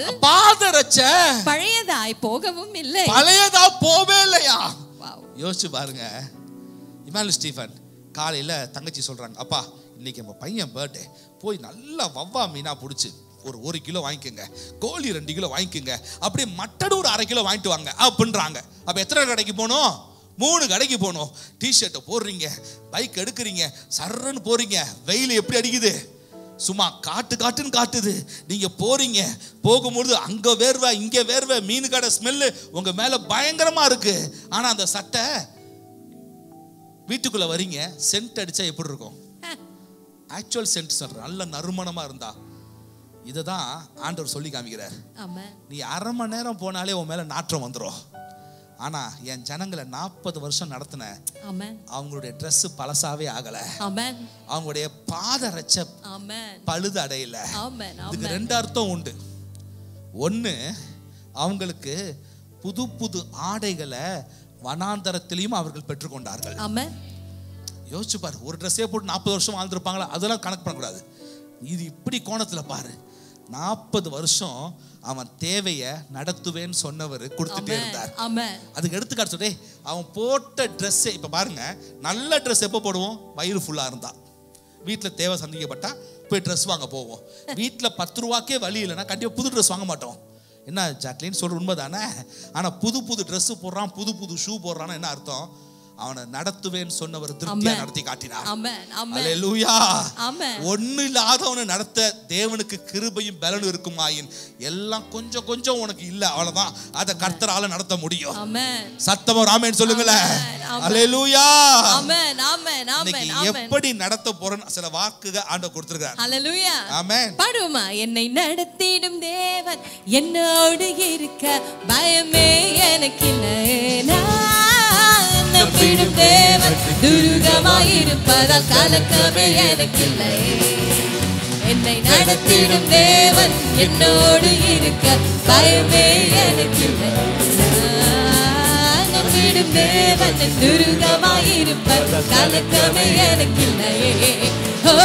பழையதாய் போகவும் இல்லை. பழையதா போவே இல்லையா? யோசிச்சு பாருங்க. இமானுவேல் ஸ்டீஃபன் காலையில தங்கச்சி சொல்றாங்க, அப்பா இன்னைக்கு நம்ம பையன் பர்த்டே, போய் நல்லா வவ்வா மீனா பிடிச்சி ஒரு 1 கிலோ வாங்கிக்கோங்க, கோழி 2 கிலோ வாங்கிக்கோங்க, அப்படியே மட்டன் ஒரு 1/2 கிலோ வாங்கிட்டு வாங்க அப்படின்றாங்க. அப்ப எத்தனை கடைக்கு போகணும்? 3 கடைக்கு போகணும். டிஷர்ட்டை போடுறீங்க, பைக் எடுக்கிறீங்க, சர்றன்னு போறீங்க. வெயில் எப்படி அடிக்குது, சும்மா காட்டுன்னு காட்டுது. நீங்க போறீங்க, போகும்போது அங்க வேர்வை இங்க வேர்வை, மீன் கடை ஸ்மெல்லு உங்க மேல பயங்கரமா இருக்கு. ஆனா அந்த சட்டை வீட்டுக்குள்ள வரீங்க, சென்ட் அடிச்சா எப்படி இருக்கும்? ஆக்சுவல் சென்ட் சொல்ற நல்ல நறுமணமா இருந்தா. இததான் ஆண்டவர் சொல்லி காமிக்கிறார். நீ 1/2 மணி நேரம் போனாலே உன் மேல நாற்றம் வந்துடும். ஆனா என் ஜனங்களை 40 வருஷம் நடத்தின அவங்களுடைய ட்ரெஸ் பழசாவே ஆகல, அவங்களுடைய பாதரட்சை பழுது அடையல. இதுக்கு 2 அர்த்தம் உண்டு. ஒண்ணு, அவங்களுக்கு புது புது ஆடைகளை வனாந்தரத்திலையும் அவர்கள் பெற்றுக்கொண்டார்கள். யோசிச்சு பாரு, ஒரு ட்ரெஸ்ஸே போட்டு 40 வருஷம் வாழ்ந்துருப்பாங்களா? அதெல்லாம் கணக்கு பண்ணக்கூடாது. இது இப்படி கோணத்துல பாரு. 40 வருஷம் அவன் தேவைய நடத்துவேன்னு சொன்னவர் கொடுத்துட்டே இருந்தார். அதுக்கு எடுத்துக்காட்டு சொல்றே, அவன் போட்ட ட்ரெஸ் இப்ப பாருங்க, நல்ல ட்ரெஸ் எப்போ போடுவோம்? வயிறு ஃபுல்லா இருந்தா. வீட்டுல தேவை சந்திக்கப்பட்டா போய் ட்ரெஸ் வாங்க போவோம். வீட்டுல 10 ரூபாய்க்கே வழி இல்லைன்னா கண்டிப்பா புது ட்ரெஸ் வாங்க மாட்டோம். என்ன ஜாக்லின் சொல்ற உண்மைதானே? ஆனா புது ட்ரெஸ் போடுறான், புது ஷூ போடுறான்னா என்ன அர்த்தம்? அவனை நடத்துவேன்னு சொன்னவர் திருப்தியா நடத்தி காட்டினார். அல்லேலூயா. ஒண்ணு இல்லாதவனை நடத்த தேவனுக்கு கிருபையும் பலனும் இருக்குமாயின் எல்லாம் கொஞ்சம் கொஞ்சம் உனக்கு இல்ல, அவ்வளவுதான். அதை கர்த்தரால நடத்த முடியும். சத்தமா ஆமென் சொல்லுங்களேன். அல்லேலூயா. எப்படி நடத்த போறேன்னு சில வாக்குகள் ஆண்டவர் கொடுத்திருக்கார். அல்லேலூயா. ஆமென். பாடுவோமா? என்னை நடத்திடும் தேவன் என்னோடு இருக்க பயமே எனக்கு இல்லை. நம்பிடும் தேவன் துருகமாயிருப்பதால் கலக்கமே எனக்கில்லை. என்னை நடத்திடும் தேவன் என்னோடு இருக்க பயமே எனக்கில்லை. நம்பிடும் தேவன் துருகமாயிருப்பதால் கலக்கமே எனக்கில்லை. ஓ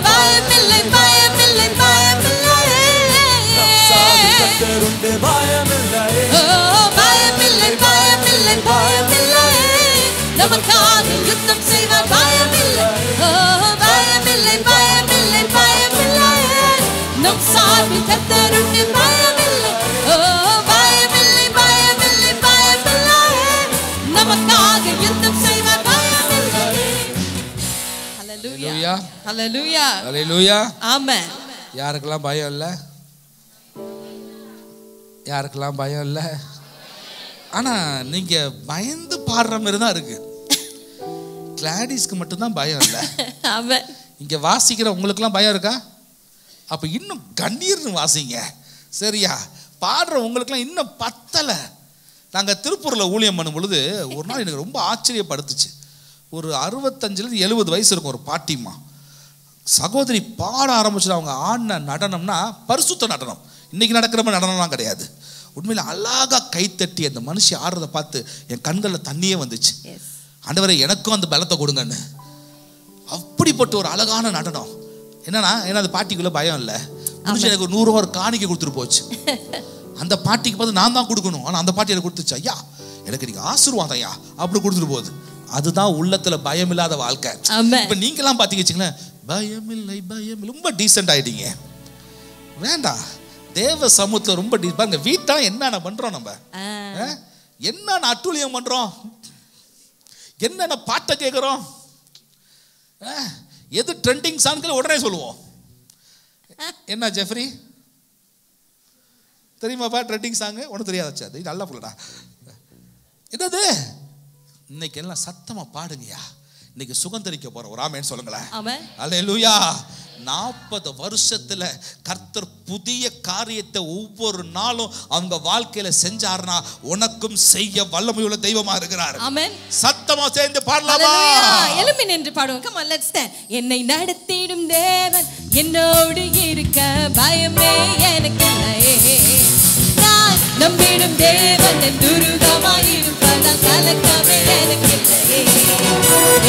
பயமில்லை பயமில்லை பயமில்லை. ஓ பயமில்லை பயமில்லை பயமில்லை. நமக்காக யுத்தம் செய்வார் பயமில்லை. ஓ பயமில்லை பயமில்லை பயமில்லை. நம் சார்பில் கர்த்தர் உண்டு பயமில்லை. ஓ பயமில்லை பயமில்லை பயமில்லை. நமக்காக யுத்தம் செய்வார் பயமில்லை. ஹல்லேலூயா ஹல்லேலூயா ஹல்லேலூயா. ஆமென். யாருக்கெல்லாம் பயம் இல்லை? யாருக்கெல்லாம் பயம் இல்லை? ஆனா நீங்க பயந்து பாடுற மாதிரி தான் இருக்கு. கிளாடிஸ்க்கு மட்டும்தான் பயம் இல்லை. ஆமென். இங்க வாசிக்கிற உங்களுக்கெல்லாம் பயம் இருக்கா? அப்ப இன்னும் கண்ணீர்னு வாசிங்க. சரியா? பாடுற உங்களுக்கெல்லாம் இன்னும் பத்தலை. நாங்க திருப்பூர்ல ஊழியம் பண்ணும் பொழுது ஒரு நாள் எனக்கு ரொம்ப ஆச்சரியப்படுத்துச்சு. ஒரு 65-70 வயசு இருக்கும் ஒரு பாட்டிமா. சகோதரி பாட ஆரம்பிச்சு அவங்க ஆடின நடனம்னா பரிசுத்த நடனம். இன்னைக்கு நடக்கிற மாதிரி நடனம்லாம் கிடையாது. உண்மையில அழகா கைத்தட்டி அந்த மனுஷி ஆடுறதை பார்த்து என் கண்களில் தண்ணியே வந்துச்சு. ஆண்டவரே எனக்கும் அந்த பலத்தை கொடுங்கன்னு. அப்படிப்பட்ட ஒரு அழகான நடனம். என்னன்னா ஏன்னா அந்த பாட்டிக்குள்ள பயம் இல்லை. மனுஷன் எனக்கு ஒரு 100 ரூபா காணிக்கை கொடுத்துட்டு போச்சு. அந்த பாட்டிக்கு பார்த்து நான் தான் கொடுக்கணும். ஆனால் அந்த பாட்டி எனக்கு கொடுத்துச்சு. ஐயா எனக்கு நீங்க ஆசீர்வாதம் ஐயா அப்படி கொடுத்துட்டு போகுது. அதுதான் உள்ளத்துல பயம் இல்லாத வாழ்க்கை. இப்ப நீங்கெல்லாம் பாத்தீங்க வச்சுங்களேன், பயம் இல்லை பயம் இல்லை, ரொம்ப டீசென்ட் ஆயிட்டீங்க. வேண்டாம், தேவ சமூகத்துல ரொம்ப பாருங்க. வீட்டா என்னென்ன பண்றோம் நம்ம, என்னென்ன அட்டூழியம் பண்றோம், என்னென்ன பாட்டை கேட்கிறோம், எது ட்ரெண்டிங் சாங்கு உடனே சொல்லுவோம். என்ன ஜெஃப்ரி தெரியுமாப்பா ட்ரெண்டிங் சாங்கு? ஒன்றும் தெரியாதாச்சா? அது நல்லா புள்ளடா. என்னது இன்னைக்கு எல்லாம் சத்தமா பாடுங்கயா. இன்னைக்கு சுகந்தரிக்க போற ஒரு ஆமென் சொல்லுங்களேன். அல்லேலூயா. 40 வருஷத்துல கர்த்தர் புதிய காரியத்தை ஒவ்வொரு நாளும் அவங்க வாழ்க்கையில செஞ்சார்னா உனக்கும் செய்ய வல்லமையுள்ள தெய்வமா இருக்கிறார். ஆமென். சத்தமா சேர்ந்து பாடலாமா? எழும்பி நின்று பாடுவோம். Come on, let's stand. என்னை நடத்திடும் தேவன் என்னோடு இருக்க பயமே எனக்கு இல்லை. நான் நம்பிடும் தேவன் துருகமாயிருப்பதால் கலக்கமே எனக்கு இல்லை.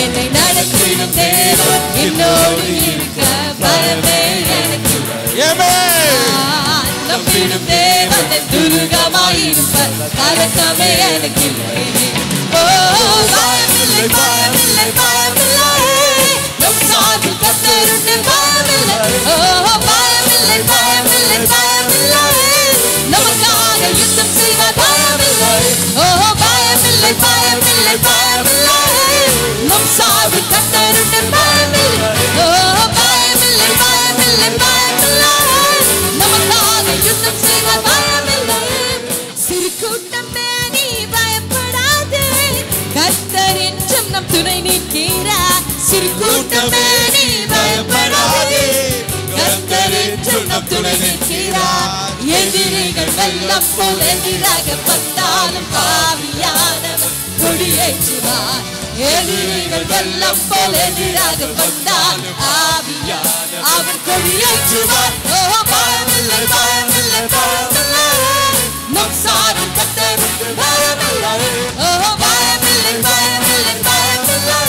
என்னை நடத்திடும் தேவன் என்னோடு இருக்க பயமே எனக்கு இல்லை. நம்பிடும் தேவன் துருகமாயிருப்பதால் கலக்கமே எனக்கு இல்லை. ஓ பயமில்லை பயமில்லை பயமில்லை. நம் சார்பில் கர்த்தர் உண்டு பயமில்லை. ஓ பயமில்லை பயமில்லை பயமில்லை. நமக்காக யுத்தம் செய்வார் பயமில்லை. ஓ பயமில்லை பயமில்லை பயமில்லை. நம் சார்பில் கர்த்தர் உண்டு பயமில்லை. ஓ பயமில்லை பயமில்லை பயமில்லை. நமக்காக யுத்தம் செய்வார் பயமில்லை. சிறு கூட்டமே நீ பயப்படாதே, கர்த்தர் என்றும் நம் துணை நிற்கிறார். சிறு கூட்டமே நீ பயப்படாதே, கர்த்தர் என்றும் நம் துணை நிற்கிறார். எதிரிகள் வெள்ளம் போல் எதிராக வந்தாலும் ஆவியானவர் கொடியேற்றுவார். எதிரிகள் வெள்ளம் போல் எதிராக வந்தாலும் ஆவியானவர் அவர் கொடியேற்றுவார். ஓ பயமில்லை பயமில்லை பயமில்லை. நம் சார்பில் கர்த்தர் உண்டு பயமில்லை. ஓ பயமில்லை பயமில்லை பயமில்லை.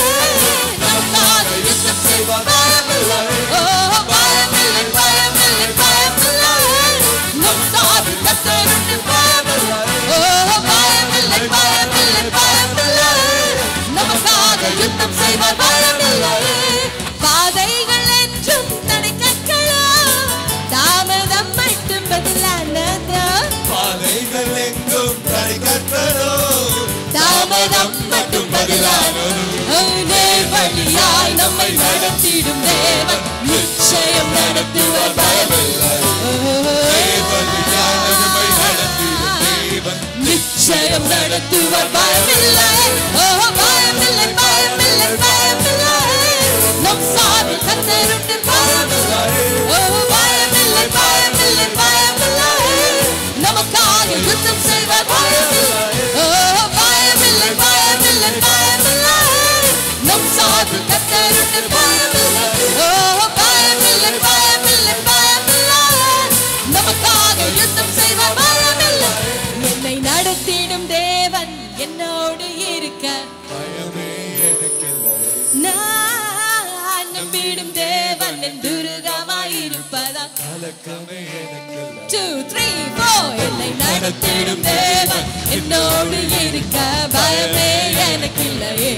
நமக்காக யுத்தம் செய்வார் பயமில்லை. ஓ பயமில்லை பயமில்லை பயமில்லை. நம் சார்பில் கர்த்தர் உண்டு பயமில்லை. ஓ பயமில்லை பயமில்லை பயமில்லை. நமக்காக யுத்தம் செய்வார் பயமில்லை. பாதைகள் என்றும் தடைக்கற்களோ, தாமதம் மட்டும் பதிலானதோ. பாதைகள் எங்கும் தடைக்கற்களோ, தாமதம் மட்டும் பதிலானதோ. நேர்வழியாய் நம்மை நடத்திடும் தேவன் நிச்சயம் நடத்துவார் பயமில்லை. நிச்சயம் நடத்துவார் பயமில்லை. ஓ பயமில்லை பயமில்லை பயமில்லை. நம் சார்பில் கர்த்தர் உண்டு பயமில்லை. ஓ பயமில்லை பயமில்லை பயமில்லை. நமக்காக யுத்தம் செய்வார் பயமில்லை. ஓ பயமில்லை பயமில்லை பயமில்லை. நடத்திடும் தேவன் என்னோடு இருக்க பயமே எனக்கில்லை. நான் நம்பிடும் தேவன் என் துருகமாயிருப்பதால் கலக்கமே எனக்கில்லை. 2, 3, 4 என்னை நடத்திடும் தேவன் என்னோடு இருக்க பயமே எனக்கில்லையே.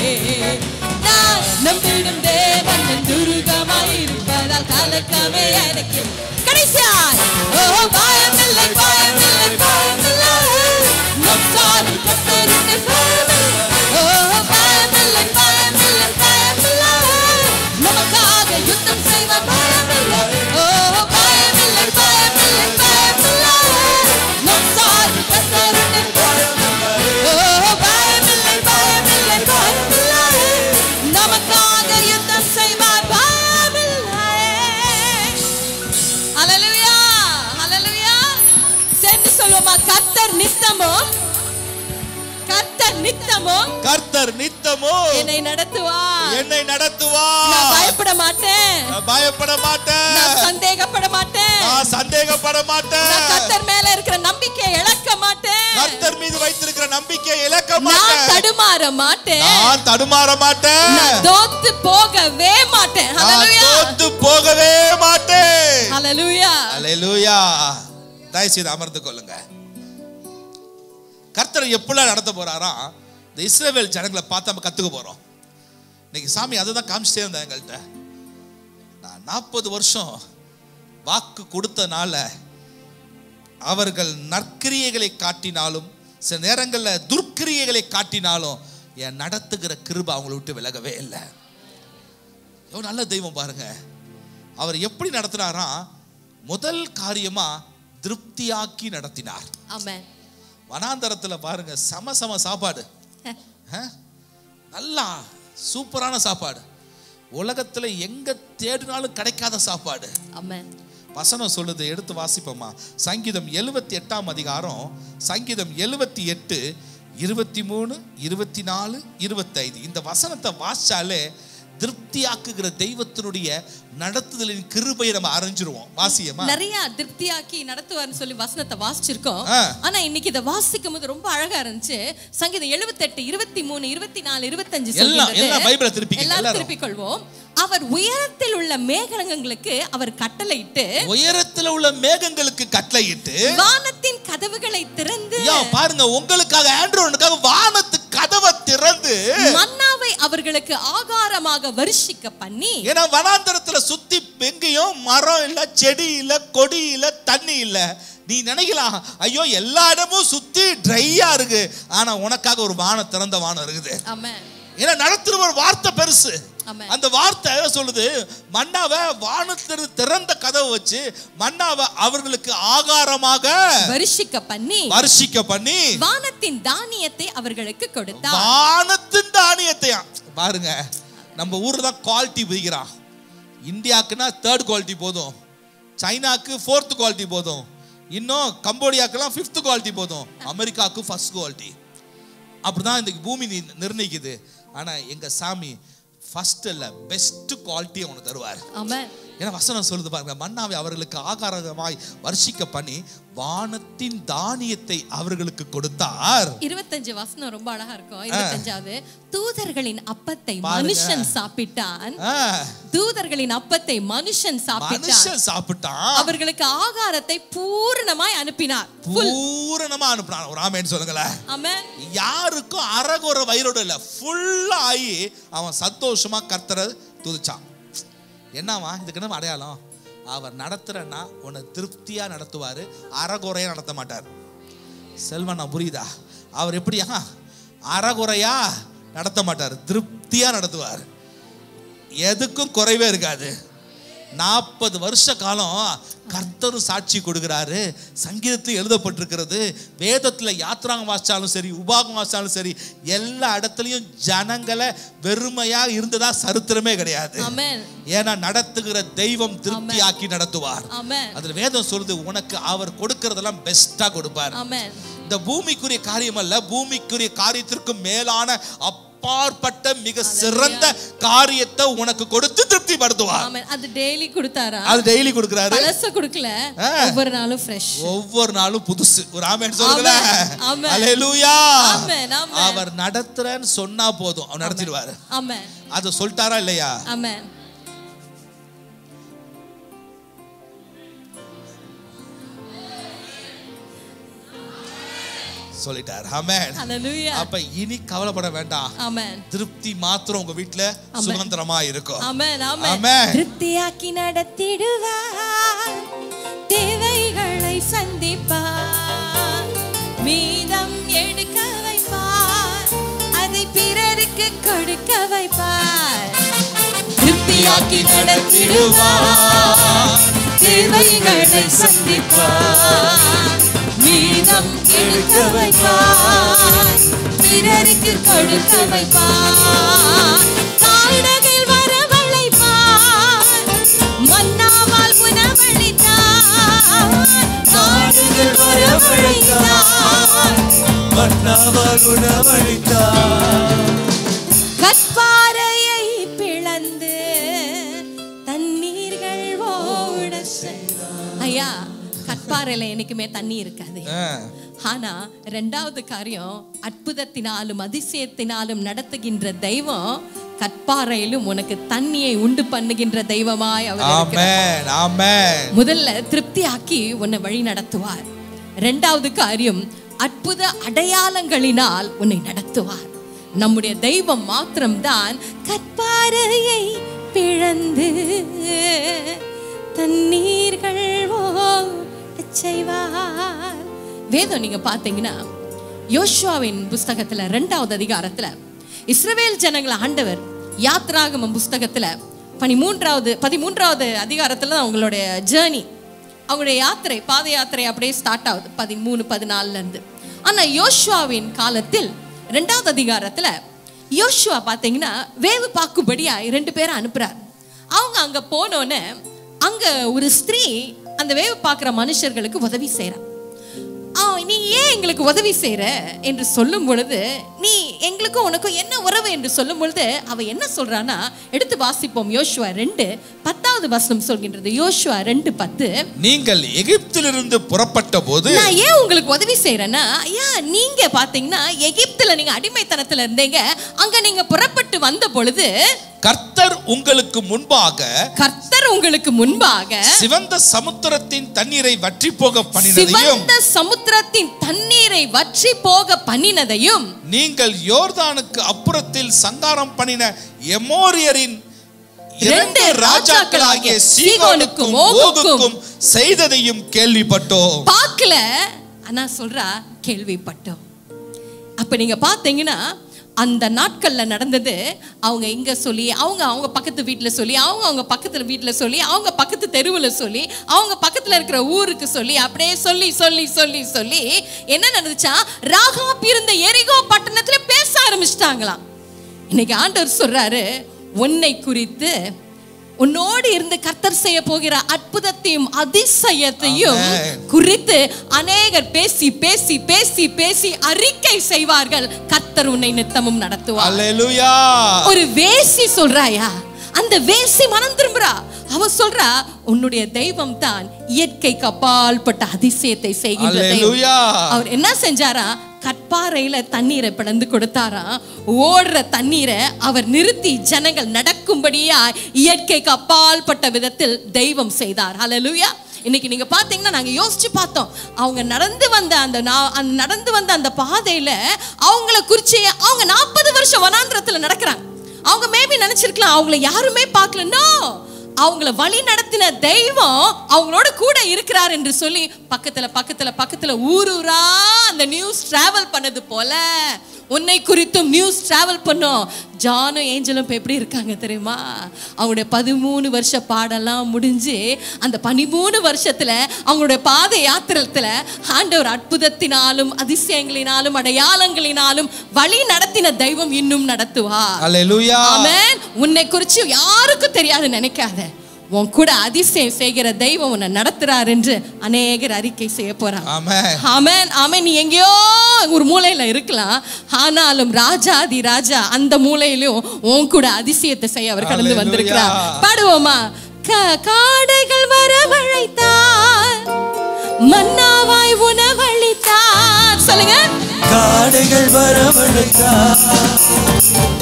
நான் நம்பிடும் தேவன் என் துருகமாயிருப்பதால் கலக்கமே எனக்கில்லை. கடைசியாய் ஓ பயமில்லை பயமில்லை பயமில்லை நம் சாமி கர்த்தருக்கு பயமில்லை. ஓ பயமில்லை பயமில்லை பயமில்லை நமக்காக யுத்தம் செய்வார் பயமில்லை. ஓ பயமில்லை பயமில்லை பயமில்லை நம் சாமி கர்த்தருக்கு பயமில்லை. ஓ பயமில்லை பயமில்லை பயமில்லை நமக்காக யுத்தம் செய்வார் பயமில்லை. ஹல்லேலூயா ஹல்லேலூயா. சேர்ந்து சொல்வோமா? கர்த்தர் நித்தமும் கர்த்தர் நித்தமும் என்னை நடத்துவார் என்னை நடத்துவார். நான் பயப்பட மாட்டேன் பயப்பட மாட்டேன். நான் சந்தேகப்பட மாட்டேன் நான் சந்தேகப்பட மாட்டேன். நான் கர்த்தர் மேல இருக்கிற நம்பிக்கையை இழக்க மாட்டேன். கர்த்தர் மீது வைத்திருக்கிற நம்பிக்கையை இழக்க மாட்டேன். நான் தடுமாற மாட்டேன் நான் தடுமாற மாட்டேன். நான் தோத்து போகவே மாட்டேன். ஹல்லேலூயா. தோத்து போகவே மாட்டேன். ஹல்லேலூயா ஹல்லேலூயா. தயவு செய்து அமர்ந்து கொள்ளுங்க. கர்த்தர் எப்படிலாம் நடத்த போறாரா? இந்த இஸ்ரவேல் ஜனங்களை பார்த்து நம்ம கத்துக்க போறோம். இன்னைக்கு சாமி அதை தான் காமிச்சிட்டே இருந்தா எங்கள்கிட்ட. நான் 40 வருஷம் வாக்கு கொடுத்தனால அவர்கள் நற்கிரியைகளை காட்டினாலும் சில நேரங்களில் துர்க்கிரியைகளை காட்டினாலும் என் நடத்துகிற கிருபை அவங்களை விட்டு விலகவே இல்லை. எவ்வளவு நல்ல தெய்வம் பாருங்க. அவர் எப்படி நடத்தினாரா? முதல் காரியமா திருப்தியாக்கி நடத்தினார். ஆமென். வனாந்தரத்துல பாருங்க சம சாப்பாடு, நல்லா சூப்பரான சாப்பாடு, உலகத்துல எங்க தேடினாலும் கிடைக்காத சாப்பாடு. ஆமென். வசனம் சொல்லுது, எடுத்து வாசிப்போமா? சங்கீதம் 78 அதிகாரம், சங்கீதம் 78 23 24 25. இந்த வசனத்தை வாசிச்சாலே திருப்தியாக்குகிற தெய்வத்தினுடைய நடத்துதலின் கிருபையை நம்ம அறிஞ்சிருவோம். வாசியமா? நிறைய திருப்தியாக்கி நடத்துவார்னு சொல்லி வசனத்தை வாசிச்சிருக்கோம். ஆனா இன்னைக்கு இதை வாசிக்கும் போது ரொம்ப அழகா இருந்துச்சு. சங்கீதம் 78 23 24 25 எல்லாம் பைபிளை திருப்பிக் கொள்வோம். அவர் உயரத்தில் உள்ள மேகங்களுக்கு அவர் கட்டளையிட்டு, உயரத்தில் உள்ள மேகங்களுக்கு கட்டளையிட்டு வானத்தின் கதவுகளை திறந்து, பாருங்க உங்களுக்காக ஆண்டவருக்காக வானத்து கதவை திறந்து மன்னாவை அவர்களுக்கு ஆகாரமாக வருஷிக்க பண்ணி. ஏன்னா வனாந்தரத்துல சுத்தி எங்கேயும் மரம் இல்ல, செடி இல்ல, கொடி இல்ல, தண்ணி இல்ல. நீ நினைக்கலாம், ஐயோ எல்லா இடமும் சுத்தி ட்ரையா இருக்கு, ஆனா உனக்காக ஒரு வானம், திறந்த வானம் இருக்குது. ஏன்னா நடத்துற ஒரு வார்த்தை பெருசு. அந்த வார்த்தை சொல்லுது, மன்னாவை வானத்திலிருந்து திறந்த கதவை வச்சு மன்னாவை அவர்களுக்கு ஆகாரமாக வருஷிக்க பண்ணி வானத்தின் தானியத்தை அவர்களுக்கு கொடுத்தார். வானத்தின் தானியத்தை பாருங்க, நம்ம ஊர்ல தான் குவாலிட்டி பிரிக்கிறான். இந்தியாக்குன்னா 3rd குவாலிட்டி போதும், சைனாக்கு 4th குவாலிட்டி போதும், இன்னும் கம்போடியாக்கெல்லாம் 5th குவாலிட்டி போதும், அமெரிக்காவுக்கு 1st குவாலிட்டி. அப்படிதான் இந்த பூமி நிர்ணயிக்குது. ஆனா எங்க சாமி ஃபர்ஸ்ட் இல்ல, பெஸ்ட் குவாலிட்டி அவனுக்கு தருவார். ஆமென். ஏன்னா வசனம் சொல்லுது பாருங்க, மன்னாவை அவர்களுக்கு ஆகாரமாய் வருஷிக்க பண்ணி வானத்தின் தானியத்தை அவர்களுக்கு கொடுத்தார். 25 வசனம் ரொம்ப அழகா இருக்கும். 25வது, தூதர்களின் அப்பத்தை மனுஷன் சாப்பிட்டான். தூதர்களின் அப்பத்தை மனுஷன் சாப்பிட்டான். அவர்களுக்கு ஆகாரத்தை பூரணமாய் அனுப்பினார். பூரணமா அனுப்பினார். ஒரு ஆமென் சொல்லுங்களேன். ஆமென். யாருக்கும் அறகுறை வயிறோட இல்ல, ஃபுல்லா ஆகி அவன் சந்தோஷமா கர்த்தரை துதிச்சான். என்னவா இதுக்கு என்ன அடையாளம்? அவர் நடத்துறன்னா உன்னை திருப்தியா நடத்துவாரு, அறகுறையா நடத்த மாட்டார். செல்வனா புரியுதா? அவர் எப்படியா அறகுறையா நடத்த மாட்டார், திருப்தியா நடத்துவார். எதுக்கும் குறைவே இருக்காது. 40 வருஷ காலம் கர்த்தரும் சாட்சி கொடுக்கிறாரு. சங்கீதத்தில் எழுதப்பட்டிருக்கிறது, வேதத்துல யாத்ராங்க வாசிச்சாலும் சரி, உபாகம் வாசிச்சாலும் சரி, எல்லா இடத்துலயும் ஜனங்களை வெறுமையா இருந்ததா சரித்திரமே கிடையாது. ஏன்னா நடத்துகிற தெய்வம் திருப்தியாக்கி நடத்துவார். அதுல வேதம் சொல்லுது, உனக்கு அவர் கொடுக்கறதெல்லாம் பெஸ்டா கொடுப்பார். இந்த பூமிக்குரிய காரியம் அல்ல, பூமிக்குரிய காரியத்திற்கு மேலான அப்பாற்பட்ட மிக சிறந்த காரியத்தை உனக்கு கொடுத்து திருப்திப்படுத்துவார். ஆமென். அது டெய்லி கொடுத்தாரா? அது டெய்லி கொடுக்கறாரு. பழச கொடுக்கல, ஒவ்வொரு நாளும் ஃப்ரெஷ், ஒவ்வொரு நாளும் புதுசு. ஒரு ஆமென் சொல்லுங்க. ஆமென். ஹalleluya. ஆமென். ஆமென். அவர் நடத்துறேன்னு சொன்னா போதும், அவர் நடத்திடுவார். ஆமென். அது சொல்லிட்டாரா இல்லையா? ஆமென். சொல்லிட்டார். ஆமென். ஹalleluya. அப்ப இனி கவலைப்பட வேண்டாம். ஆமென். திருப்தி மாத்திரம் உங்க வீட்ல சுதந்திரமா இருக்கும். ஆமென். ஆமென். ஆமென். திருப்தியாக்கி நடத்திடுவார், தேவைகளை சந்திப்பார், மீதம் எடுக்க வைப்பார், அதை பிறருக்கு கொடுக்க வைப்பார். திருப்தியாக்கி நடத்திடுவார், தேவைகளை சந்திப்பார், மீதம் எடுக்க வைப்பார், பிறருக்கு கொடுக்க வைப்பார். கால்நகையில் வரவழைப்பார், மன்னாவால் உணவளித்தார், காடுகள் வரவழைத்தார், மன்னாவால் உணவளித்தார். கற்பாறையை பிளந்து தண்ணீர்கள் ஓட செய்தார். ஐயா, கற்பாறையில என்னைக்குமே தண்ணி இருக்காது. ஆனா இரண்டாவது காரியம், அற்புதத்தினாலும் அதிசயத்தினாலும் நடத்துகின்ற தெய்வம் கற்பாறையிலும் உனக்கு தண்ணியை உண்டு பண்ணுகின்ற தெய்வமாய் அவர் இருக்கிறார். ஆமென். முதல்ல திருப்தியாக்கி உன்னை வழி நடத்துவார். இரண்டாவது காரியம், அற்புத அடையாளங்களினால் உன்னை நடத்துவார். நம்முடைய தெய்வம் மாத்திரம்தான் கற்பாறையை பிளந்து தண்ணீர்கள் செய்வார். வேதம் நீங்க பாத்தீங்கன்னா யோசுவாவின் புஸ்தகத்துல 2வது அதிகாரத்துல இஸ்ரவேல் ஜனங்களை ஆண்டவர் யாத்ராகமம் புஸ்தகத்துல 13வது அதிகாரத்துல தான் அவங்களுடைய ஜர்னி, அவங்களுடைய யாத்திரை, பாத யாத்திரை அப்படியே ஸ்டார்ட் ஆகுது 13-14 இருந்து. ஆனா யோசுவாவின் காலத்தில் 2வது அதிகாரத்துல யோசுவா பாத்தீங்கன்னா வேவு பார்க்கும்படியா 2 பேரை அனுப்புறார். அவங்க அங்க போனோன்னு அங்க ஒரு ஸ்திரீ அந்த வேவு பார்க்கிற மனுஷர்களுக்கு உதவி செய்யறான். நீ ஏன் எங்களுக்கு உதவி செய்யற என்று சொல்லும் பொழுது, நீ எங்களுக்கும் உனக்கும் என்ன உறவு என்று சொல்லும் பொழுது அவ என்ன சொல்றானா, எடுத்து வாசிப்போம். யோசுவா 2:10 வசனம் சொல்கின்றது. யோசுவா 2:10, நீங்கள் எகிப்திலிருந்து புறப்பட்ட போது நான் ஏன் உங்களுக்கு உதவி செய்யறேன்னா, ஐயா நீங்க பாத்தீங்கன்னா எகிப்துல நீங்க அடிமைத்தனத்துல இருந்தீங்க, அங்க நீங்க புறப்பட்டு வந்த பொழுது கர்த்தர் உங்களுக்கு முன்பாக சிவந்த சமுத்திரத்தின் தண்ணீரை வற்றி போக பண்ணினதையும் நீங்கள் யோர்தானுக்கு அப்புறத்தில் சங்காரம் பண்ணின எமோரியரின் 2 ராஜாக்களாகிய சீகோனுக்கும் ஓகுக்கும் செய்ததையும் கேள்விப்பட்டோம். பார்க்கல, ஆனா சொல்றா கேள்விப்பட்டோம். அப்ப நீங்க பாத்தீங்கன்னா அந்த நாட்கள்ல நடந்தது. அவங்க இங்க சொல்லி, அவங்க பக்கத்து வீட்டுல சொல்லி, அவங்க பக்கத்துல வீட்டுல சொல்லி, அவங்க பக்கத்து தெருவுல சொல்லி, அவங்க பக்கத்துல இருக்கிற ஊருக்கு சொல்லி, அப்படியே சொல்லி சொல்லி சொல்லி சொல்லி என்ன நடந்துச்சா, ராகாப் இருந்த எரிகோ பட்டணத்துல பேச ஆரம்பிச்சிட்டாங்களாம். இன்னைக்கு ஆண்டவர் சொல்றாரு, உன்னை குறித்து, உன்னோடு இருந்து கர்த்தர் செய்ய போகிற அற்புதத்தையும் அதிசயத்தையும் குறித்து அநேகர் பேசி பேசி பேசி பேசி அறிக்கை செய்வார்கள். கர்த்தர் உன்னை நித்தமும் நடத்துவார். அல்லேலூயா. ஒரு வேசி சொல்றாயா, அந்த வேசி மனம் திரும்புறா. அவ சொல்றா, உன்னுடைய தெய்வம் தான் இயற்கைக்கு அப்பாற்பட்ட அதிசயத்தை செய்கின்ற தெய்வம். அவர் என்ன செஞ்சாரா, கற்பாறையில தண்ணீரை பிளந்து கொடுத்தாரா, ஓடுற தண்ணீரை அவர் நிறுத்தி ஜனங்கள் நடக்கும்படியா இயற்கைக்கு அப்பாற்பட்ட விதத்தில் தெய்வம் செய்தார். ஹல்லேலூயா. இன்னைக்கு நீங்க பாத்தீங்கன்னா நாங்க யோசிச்சு பார்த்தோம், அவங்க நடந்து வந்த அந்த பாதையில அவங்கள குறிச்சு அவங்க 40 வருஷம் வனாந்திரத்துல நடக்கிறாங்க. அவங்க மேபி நினைச்சிருக்கலாம் அவங்கள யாருமே பார்க்கலன்னா, அவங்கள வழி நடத்தின தெய்வம் அவங்களோட கூட இருக்கிறார் என்று சொல்லி பக்கத்துல ஊரூரா அந்த நியூஸ் டிராவல் பண்ணது போல உன்னை குறித்தும் நியூஸ் டிராவல் பண்ணோம். ஜானும் ஏஞ்சலும் இப்போ எப்படி இருக்காங்க தெரியுமா? அவங்களுடைய 13 வருஷ பாடெல்லாம் முடிஞ்சு அந்த 13 வருஷத்துல அவங்களுடைய பாத யாத்திரத்துல ஆண்டவர் அற்புதத்தினாலும் அதிசயங்களினாலும் அடையாளங்களினாலும் வழி நடத்தின தெய்வம் இன்னும் நடத்துவார். அல்லேலூயா. ஆமென். உன்னை குறித்து யாருக்கும் தெரியாது நினைக்காத. உன் கூட அதிசயம் செய்கிற தெய்வம் உன்னை நடத்துறார் என்று அநேகர் அறிக்கை செய்ய போறாங்க. ஆமென் ஆமென். நீ எங்கேயோ ஒரு மூலையில இருக்கலாம், ஆனாலும் ராஜாதி ராஜா அந்த மூலையிலும் உன் கூட அதிசயத்தை செய்ய அவர் கடந்து வந்திருக்கிறார். பாடுவோமா? காடைகள் வரவழைத்தார், மன்னாவாய் உணவளித்தார். சொல்லுங்க. காடைகள் வரவழைத்தார்,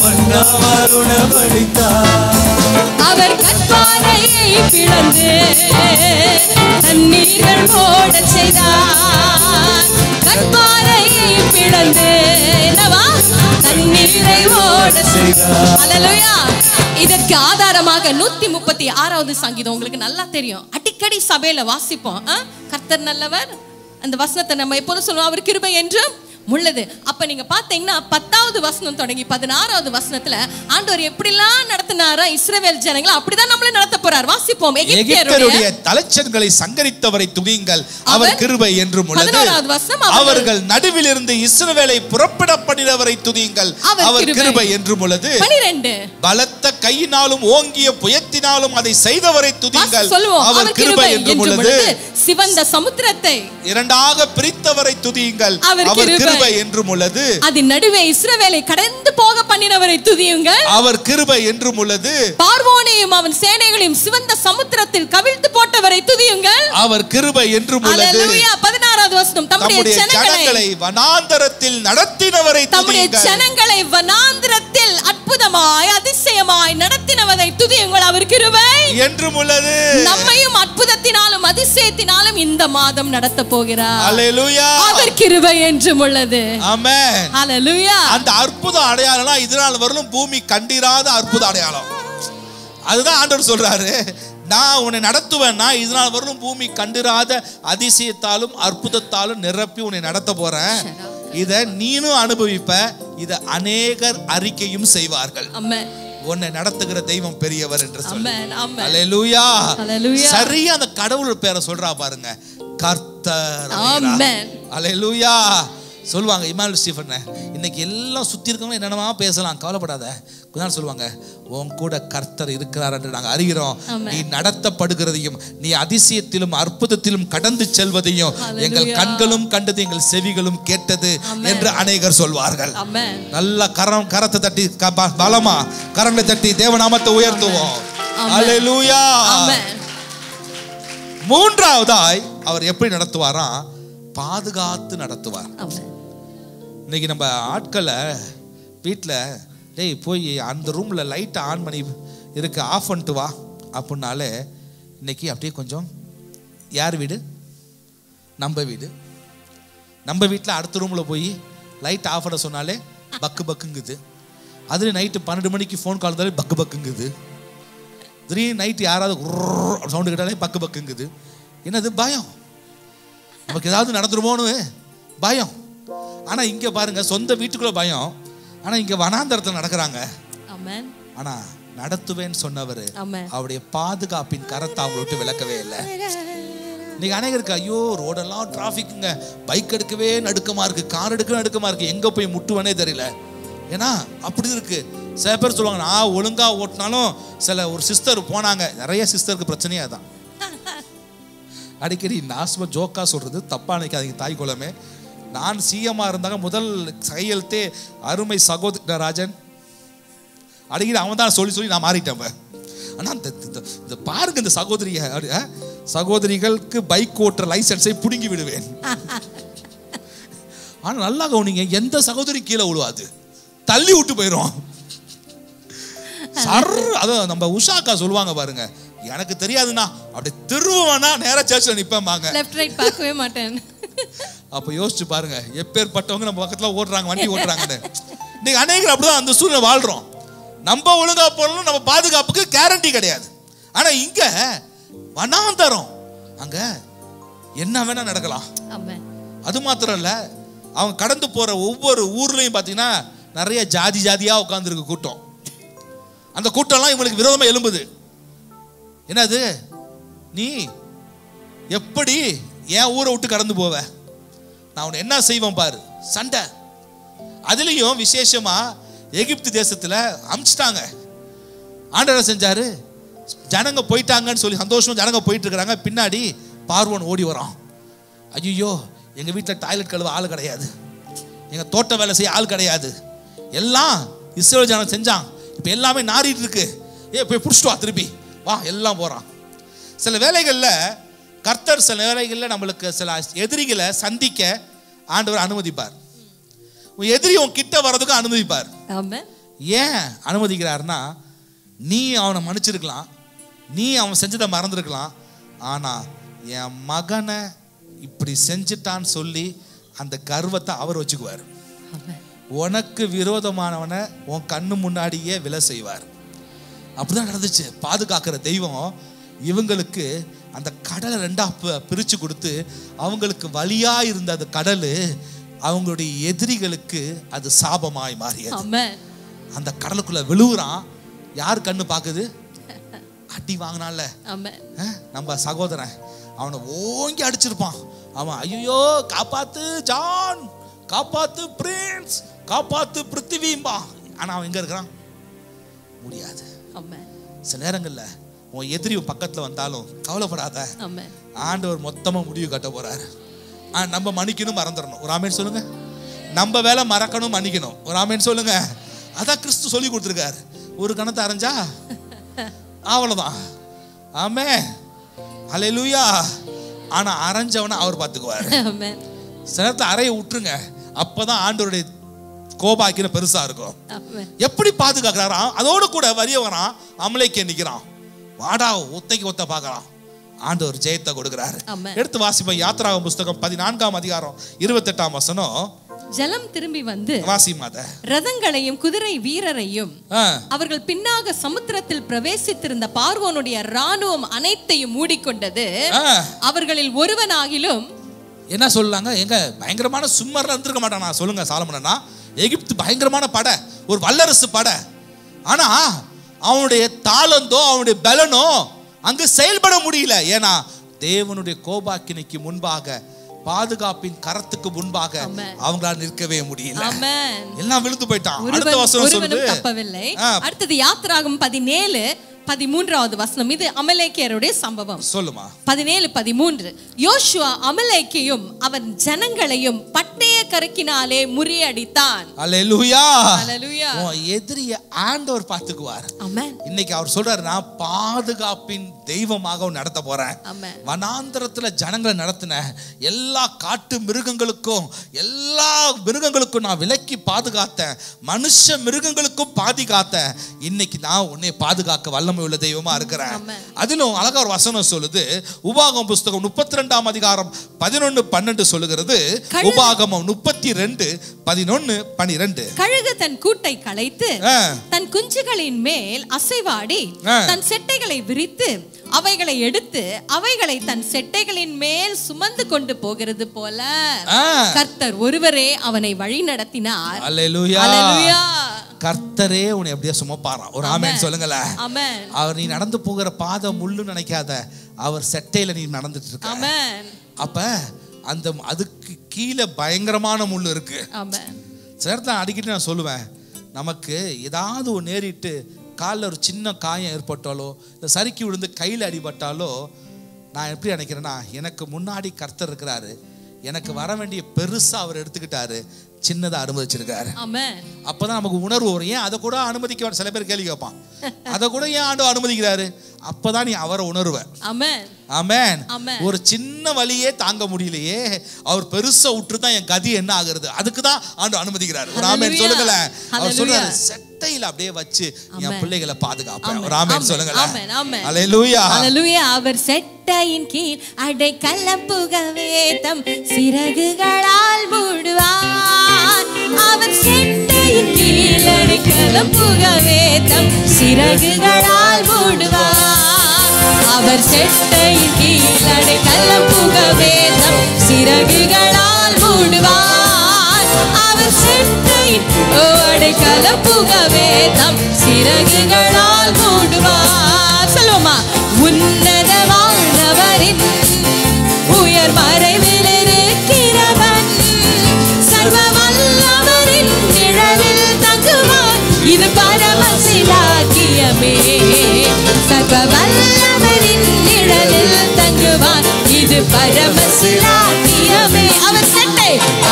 மன்னாவாய் உணவளித்தார். அவர் கற்பாறையை பிளந்து தண்ணீர்கள் ஓட செய்தார். கற்பாறையை பிளந்து தண்ணீரை ஓட செய்தார். அல்லேலூயா. இதற்கு ஆதாரமாக 136வது சங்கீதம் உங்களுக்கு நல்லா தெரியும், அடிக்கடி சபையில வாசிப்போம். கர்த்தர் நல்லவர், அந்த வசனத்தை நம்ம எப்போதும் சொல்லுவோம், அவர் கிருபை என்றும் உள்ளது. அப்ப நீங்க பாத்தீங்கன்னா 10வது வசனம் தொடங்கி 16வது வசனத்துல ஆண்டவர் எப்படிலாம் நடத்தினாரா இஸ்ரவேல் ஜனங்களை, அப்படிதான் நம்மள நடத்த போறார். வாசிப்போம். எகிப்தியருடைய தலைச்சன்களை சங்கரித்தவரை துதியுங்கள், அவர் கிருபை என்றும் உள்ளது. 11வது வசனம், அவர்கள் நடுவில் இருந்து இஸ்ரவேலை புறப்பட பண்ணினவரை துதியுங்கள், அவர் கிருபை என்றும் உள்ளது. 12 பலத்த கையினாலும் ஓங்கிய புயத்தினாலும் அதை செய்தவரை துதியுங்கள், அவர் கிருபை என்றும் உள்ளது. சிவந்த சமுத்திரத்தை இரண்டாக பிரித்தவரை துதியுங்கள், அவர் கிருபை என்றும் உள்ளது. அதன் நடுவே இஸ்ரவேலை கடந்து போக பண்ணினவரை துதியுங்கள், அவர் கிருபை என்றும் உள்ளது. பார்வோனையும் அவன் சேனைகளையும் சிவந்த சமுத்திரத்தில் கவிழ்த்து போட்டவரை துதியுங்கள், அவர் கிருபை என்றும் உள்ளது. அல்லேலூயா. 16வது வசனம், தம்முடைய ஜனங்களை வனாந்தரத்தில் நடத்தினவரை துதியுங்கள், தம்முடைய ஜனங்களை வனாந்தரத்தில் அற்புதமாய் அதிசயமாய் நடத்தினவரை துதியுங்கள், அவர் கிருபை என்றும் உள்ளது. நம்மையும் அற்புதத்தினாலும் அதிசயத்தினாலும் இந்த மாதம் நடத்த போகிறார். அல்லேலூயா. அவர் கிருபை என்றும் உள்ளது. ஆமென். ஹalleluya. அந்த அற்புத அடையாளம் இதனால் வரலும் பூமி கண்டிராத அற்புத அடையாளம். அதுதான் ஆண்டவர் சொல்றாரு, நான் உன்னை நடத்துவேன், நான் இதனால் வரலும் பூமி கண்டிராத அதிசயத்தாலும் அற்புதத்தாலும் நிரப்பி உன்னை நடத்த போறேன். இத நீனும் அனுபவிப்ப, இத அநேகர் அறிக்கையும் செய்வார்கள். ஆமென். உன்னை நடத்துகிற தெய்வம் பெரியவர் என்று சொல்லி. அல்லேலூயா. சரியா அந்த கடவுள் பேரை சொல்றா பாருங்க, கர்த்தர். ஆமென். அல்லேலூயா. சொல்லுவாங்க இமானுவேல் ஸ்டீஃபன், இன்னைக்கு எல்லாம் சுத்தி இருக்கவங்க என்னென்னமா பேசலாம், கவலைப்படாத. கொஞ்ச நாள் சொல்லுவாங்க, உன் கூட கர்த்தர் இருக்கிறார் என்று நாங்கள் அறிகிறோம். நீ நடத்தப்படுகிறதையும் நீ அதிசயத்திலும் அற்புதத்திலும் கடந்து செல்வதையும் எங்கள் கண்களும் கண்டது, எங்கள் செவிகளும் கேட்டது என்று அநேகர் சொல்வார்கள். நல்ல கரத்தை தட்டி பலமா கரங்களை தட்டி தேவநாமத்தை உயர்த்துவோம். அல்லேலூயா. மூன்றாவதாய் அவர் எப்படி நடத்துவாராம்? பாதுகாத்து நடத்துவார். இன்னைக்கு நம்ம ஆட்களை வீட்டில், டேய் போய் அந்த ரூம்ல லைட்டை ஆன் பண்ணி இருக்கு, ஆஃப் பண்ணிட்டு வா அப்படின்னாலே, இன்னைக்கு அப்படியே கொஞ்சம் யார் வீடு? நம்ம வீடு. நம்ம வீட்டில் அடுத்த ரூம்ல போய் லைட் ஆஃப் பண்ண சொன்னாலே பக்கு பக்குங்குது. அதுல நைட்டு 12 மணிக்கு ஃபோன் கால் தாலே பக்கு பக்குங்குது. திடீர்னு நைட்டு யாராவது சவுண்டு கேட்டாலே பக்கு பக்குங்குது. என்னது? பயம். நமக்கு ஏதாவது நடந்துருமோன்னு பயம். ஆனா இங்க பாருங்க, சொந்த வீட்டுக்குள்ள பயம், ஆனா இங்க வனாந்தரத்துல நடக்கிறாங்க. ஆனா நடத்துவேன்னு சொன்னவர் அவருடைய பாதுகாப்பின் கரத்தை அவங்களை விட்டு விலக்கவே இல்லை. இன்னைக்கு அநேகருக்கு ஐயோ ரோடெல்லாம் டிராபிக்குங்க, பைக் எடுக்கவே நடுக்கமா இருக்கு, கார் எடுக்கவே நடுக்கமா இருக்கு, எங்க போய் முட்டுவனே தெரியல. ஏன்னா அப்படி இருக்கு. சில பேர் சொல்லுவாங்க, நான் ஒழுங்கா ஓட்டினாலும், சில ஒரு சிஸ்டர் போனாங்க, நிறைய சிஸ்டருக்கு பிரச்சனையே தான். அடிக்கடி நாஸ்மா ஜோக்கா சொல்றது தப்பா நினைக்காதீங்க தாய் குலமே. நான் சிஎம்மா இருந்தாங்க முதல் கையெழுத்தே அருமை சகோதர ராஜன், அடிக்கடி அவன் தான் சொல்லி சொல்லி நான் மாறிட்டேன். ஆனா இந்த பாருங்க, இந்த சகோதரிகளுக்கு பைக் ஓட்டுற லைசன்ஸை புடுங்கி விடுவேன். ஆனா நல்லா கவனிங்க, எந்த சகோதரி கீழே விழுவாது, தள்ளி விட்டு போயிடும். அதான் நம்ம உஷாக்கா சொல்லுவாங்க பாருங்க, எனக்கு தெரியாதுன்னா அப்படி திருவனா நேரா சர்ச்ல நிப்பேன்பாங்க, லெஃப்ட் ரைட் பார்க்கவே மாட்டேன். அப்ப யோசிச்சு பாருங்க, எப்பேற்பட்டவங்க நம்ம பக்கத்துல ஓடுறாங்க, வண்டி ஓட்டுறாங்கன்னு. இன்னைக்கு அநேகர் அப்படிதான் அந்த சூழ்நிலை வாழ்றோம். நம்ம ஒழுங்கா போறோம், நம்ம பாதுகாப்புக்கு கேரண்டி கிடையாது. ஆனா இங்க வனாந்தரம், அங்க என்ன வேணா நடக்கலாம். அது மாத்திரம் இல்ல, அவங்க கடந்து போற ஒவ்வொரு ஊர்லயும் பாத்தீங்கன்னா நிறைய ஜாதி ஜாதியா உட்கார்ந்து இருக்கு கூட்டம். அந்த கூட்டம்லாம் இவங்களுக்கு விரோதமா எழும்புது. என்னது? நீ எப்படி என் ஊரை விட்டு கடந்து போவ? நான் உன்னை என்ன செய்வேன் பாரு, சண்டை. அதுலயும் விசேஷமா எகிப்து தேசத்துல அமிச்சிட்டாங்க. ஆண்டவர் செஞ்சாரு, ஜனங்க போயிட்டாங்கன்னு சொல்லி சந்தோஷம் ஜனங்க போயிட்டு இருக்கிறாங்க. பின்னாடி பார்வோன் ஓடி வரான். ஐயோ, எங்க வீட்டில் டாய்லெட் கழுவ ஆள் கிடையாது, எங்க தோட்ட வேலை செய்ய ஆள் கிடையாது, எல்லாம் இஸ்ரவேல் ஜனம் செஞ்சான், இப்போ எல்லாமே நாறிட்டு இருக்கு, போய் பிடிச்சிட்டு வா, திருப்பி வா, எல்லாம் போறான். சில வேலைகளில் கர்த்தர் சில வேலைகளில் நம்மளுக்கு சில எதிரிகளை சந்திக்க ஆண்டவர் அனுமதிப்பார். உன் எதிரி உன் கிட்ட வர்றதுக்கு அனுமதிப்பார். ஏன் அனுமதிக்கிறாருன்னா, நீ அவனை மன்னிச்சிருக்கலாம், நீ அவன் செஞ்சதை மறந்துருக்கலாம், ஆனா என் மகனை இப்படி செஞ்சுட்டான்னு சொல்லி அந்த கர்வத்தை அவர் வச்சுக்குவார். உனக்கு விரோதமானவனை உன் கண்ணு முன்னாடியே விலை செய்வார். அப்படிதான் நடந்துச்சு. பாதுகாக்கிற தெய்வம் இவங்களுக்கு அந்த கடலை ரெண்டா பிரிச்சு கொடுத்து, அவங்களுக்கு வழியா இருந்த அந்த கடல் அவங்களுடைய எதிரிகளுக்கு அது சாபமாய் மாறியது. அந்த கடலுக்குள்ள விழுவுறான். யார் கண்ணு பாக்குது? அடி வாங்கினால நம்ம சகோதரன், அவனை ஓங்கி அடிச்சிருப்பான். அவன் ஐயோ காப்பாத்து ஜான், காப்பாத்து பிரின்ஸ், காப்பாத்து பிருத்திவிம்பா. ஆனா அவன் எங்க இருக்கிறான்? முடியாது. சில நேரங்கள்ல உன் எதிரி பக்கத்துல வந்தாலும் கவலைப்படாத, ஆண்டவர் மொத்தமா முடிவு கட்ட போறாரு. நம்ம மன்னிக்கணும், மறந்துடணும். ஒரு ஆமேன் சொல்லுங்க. நம்ம வேலை மறக்கணும், மன்னிக்கணும். ஒரு ஆமேன் சொல்லுங்க. அதான் கிறிஸ்து சொல்லி கொடுத்துருக்காரு. ஒரு கணத்தை அரைஞ்சா அவ்வளவுதான். ஆமே, ஹல்லேலூயா. ஆனா அரைஞ்சவனை அவர் பார்த்துக்குவார். சில நேரத்தில் அறைய விட்டுருங்க, அப்பதான் ஆண்டவருடைய கோபாக்கின பெருசா இருக்கும். எப்படி பாதுகாக்கிறாரா? அதோடு கூட வரிய வரான், அமலேக்கே நிக்கிறான், வாடா ஒத்தைக்கு ஒத்த பாக்குறான். ஆண்டவர் ஜெயத்தை கொடுக்கிறாரு. எடுத்து வாசிப்போம். யாத்ராகம புஸ்தகம் 14ஆம் அதிகாரம் 28ஆம் வசனம். ஜலம் திரும்பி வந்து வாசிமாத ரதங்களையும் குதிரை வீரரையும் அவர்கள் பின்னாக சமுத்திரத்தில் பிரவேசித்திருந்த பார்வோனுடைய ராணுவம் அனைத்தையும் மூடிக்கொண்டது. அவர்களில் ஒருவனாகிலும் என்ன சொல்லலாங்க, எங்க பயங்கரமான சும்மர்ல இருந்திருக்க மாட்டானா? சொல்லுங்க சாலமோனா. எகிப்து பயங்கரமான படை, ஒரு வல்லரசு படை. ஆனா அவனுடைய தாளந்தோ அவனுடைய பலனோ அங்கு செயல்பட முடியல. ஏன்னா தேவனுடைய கோபாக்கினைக்கு முன்பாக, பாதுகாப்பின் கரத்துக்கு முன்பாக அவங்களால நிற்கவே முடியல. எல்லாம் விழுந்து போயிட்டான். அடுத்த வசனம் சொல்லுது. அடுத்தது யாத்ராகமம் 17:13வது வசனம். இது அமலேக்கியருடைய சம்பவம். சொல்லுமா. 17:13. யோசுவா அமலேக்கையும் அவன் ஜனங்களையும் பட்டய கருக்கினாலே முறியடித்தான். அல்லேலூயா, அல்லேலூயா. எதிரிய ஆண்டவர் பார்த்துக்குவார். ஆமென். இன்னைக்கு அவர் சொல்றாரு, நான் பாதுகாப்பின் தெய்வமாக நடத்த போறேன். வனாந்தரத்துல ஜனங்களை நடத்தின எல்லா காட்டு மிருகங்களுக்கும், எல்லா மிருகங்களுக்கும் நான் விலக்கி பாதுகாத்தேன், மனுஷ மிருகங்களுக்கும் பாதுகாத்தேன். இன்னைக்கு நான் உன்னை பாதுகாக்க வல்லமை உள்ள தெய்வமா இருக்கிறேன். அதிலும் அழகா ஒரு வசனம் சொல்லுது. உபாகமம் புஸ்தகம் 32ஆம் அதிகாரம் 11-12 சொல்லுகிறது. உபாகமம் 32:11-12. கழுகு தன் கூட்டை கலைத்து தன் குஞ்சுகளின் மேல் அசைவாடி தன் செட்டைகளை விரித்து அவைகளை எடுத்து அவைகளை தன் செட்டைகளின் மேல் சுமந்து கொண்டு போகிறது போல கர்த்தர் ஒருவரே அவனை வழி நடத்தினார். அல்லேலூயா, அல்லேலூயா. கர்த்தரே உன்னை அப்படியே சுமப்பாராம். ஒரு ஆமென் சொல்லுங்களேன். ஆமென். அவர் நீ நடந்து போகிற பாதை முள்ளு நினைக்காத, அவர் செட்டையில நீ நடந்துட்டு இருக்க. ஆமென். அப்ப அந்த அதுக்கு கீழே பயங்கரமான முள்ளு இருக்கு. ஆமென். சேர்த்து அடிக்கடி நான் சொல்லுவேன், நமக்கு ஏதாவது ஒரு நேரிட்டு காலில் ஒரு சின்ன காயம் ஏற்பட்டாலோ, இல்லை சறுக்கி விழுந்து கையில் அடிபட்டாலோ, நான் எப்படி நினைக்கிறேன்னா, எனக்கு முன்னாடி கர்த்தர் இருக்கிறாரு, எனக்கு வர வேண்டிய பெருசா அவர் எடுத்துக்கிட்டாரு, சின்னதா அனுமதிச்சிருக்காரு. அப்பதான் நமக்கு உணர்வு வரும். ஏன் அதை கூட அனுமதிக்க? சில பேர் கேள்வி கேட்பான், அதை கூட ஏன் ஆண்டவர் அனுமதிக்கிறாரு? அப்பதான் நீ அவரை உணர்வ. ஆமென். ஒரு சின்ன வலியே தாங்க முடியலையே, அவர் பெருசா விட்டுதான் என் கதி என்ன ஆகுறது, அதுக்குதான் ஆண்டவர் அனுமதிக்கிறாரு. ஒரு ஆமென் சொல்லுங்களேன். அவர் சொல்றாரு, செட்டையில அப்படியே வச்சு என் பிள்ளைகளை பாதுகாப்பேன். ஒரு ஆமென் சொல்லுங்களேன். அல்லேலூயா, அல்லேலூயா. அவர் செட்டையின் கீழ் அடைக்கலம் புகவே தம் சிறகுகளால் மூடுவார். அவர் செட்டையின் கீழ் அடைக்கலம் புகவே தம் சிறகுகளால் மூடுவார். அவர் செட்டையின் கீழ் அடைக்கலம் புகவே தம் சிறகுகளால் மூடுவார். அவர் செட்டையின் அடைக்கலம் புகவே தம் சிறகுகளால் மூடுவார். சொல்லுமா. உன்னத வாழ்ந்தவரின் உயர் மறைவில் இருக்கிறவன் சர்வ வல்லவரின் நிழலில் தங்குவான். இது பரமசிலாக்கியமே. சர்வ சிலாக்கியமே.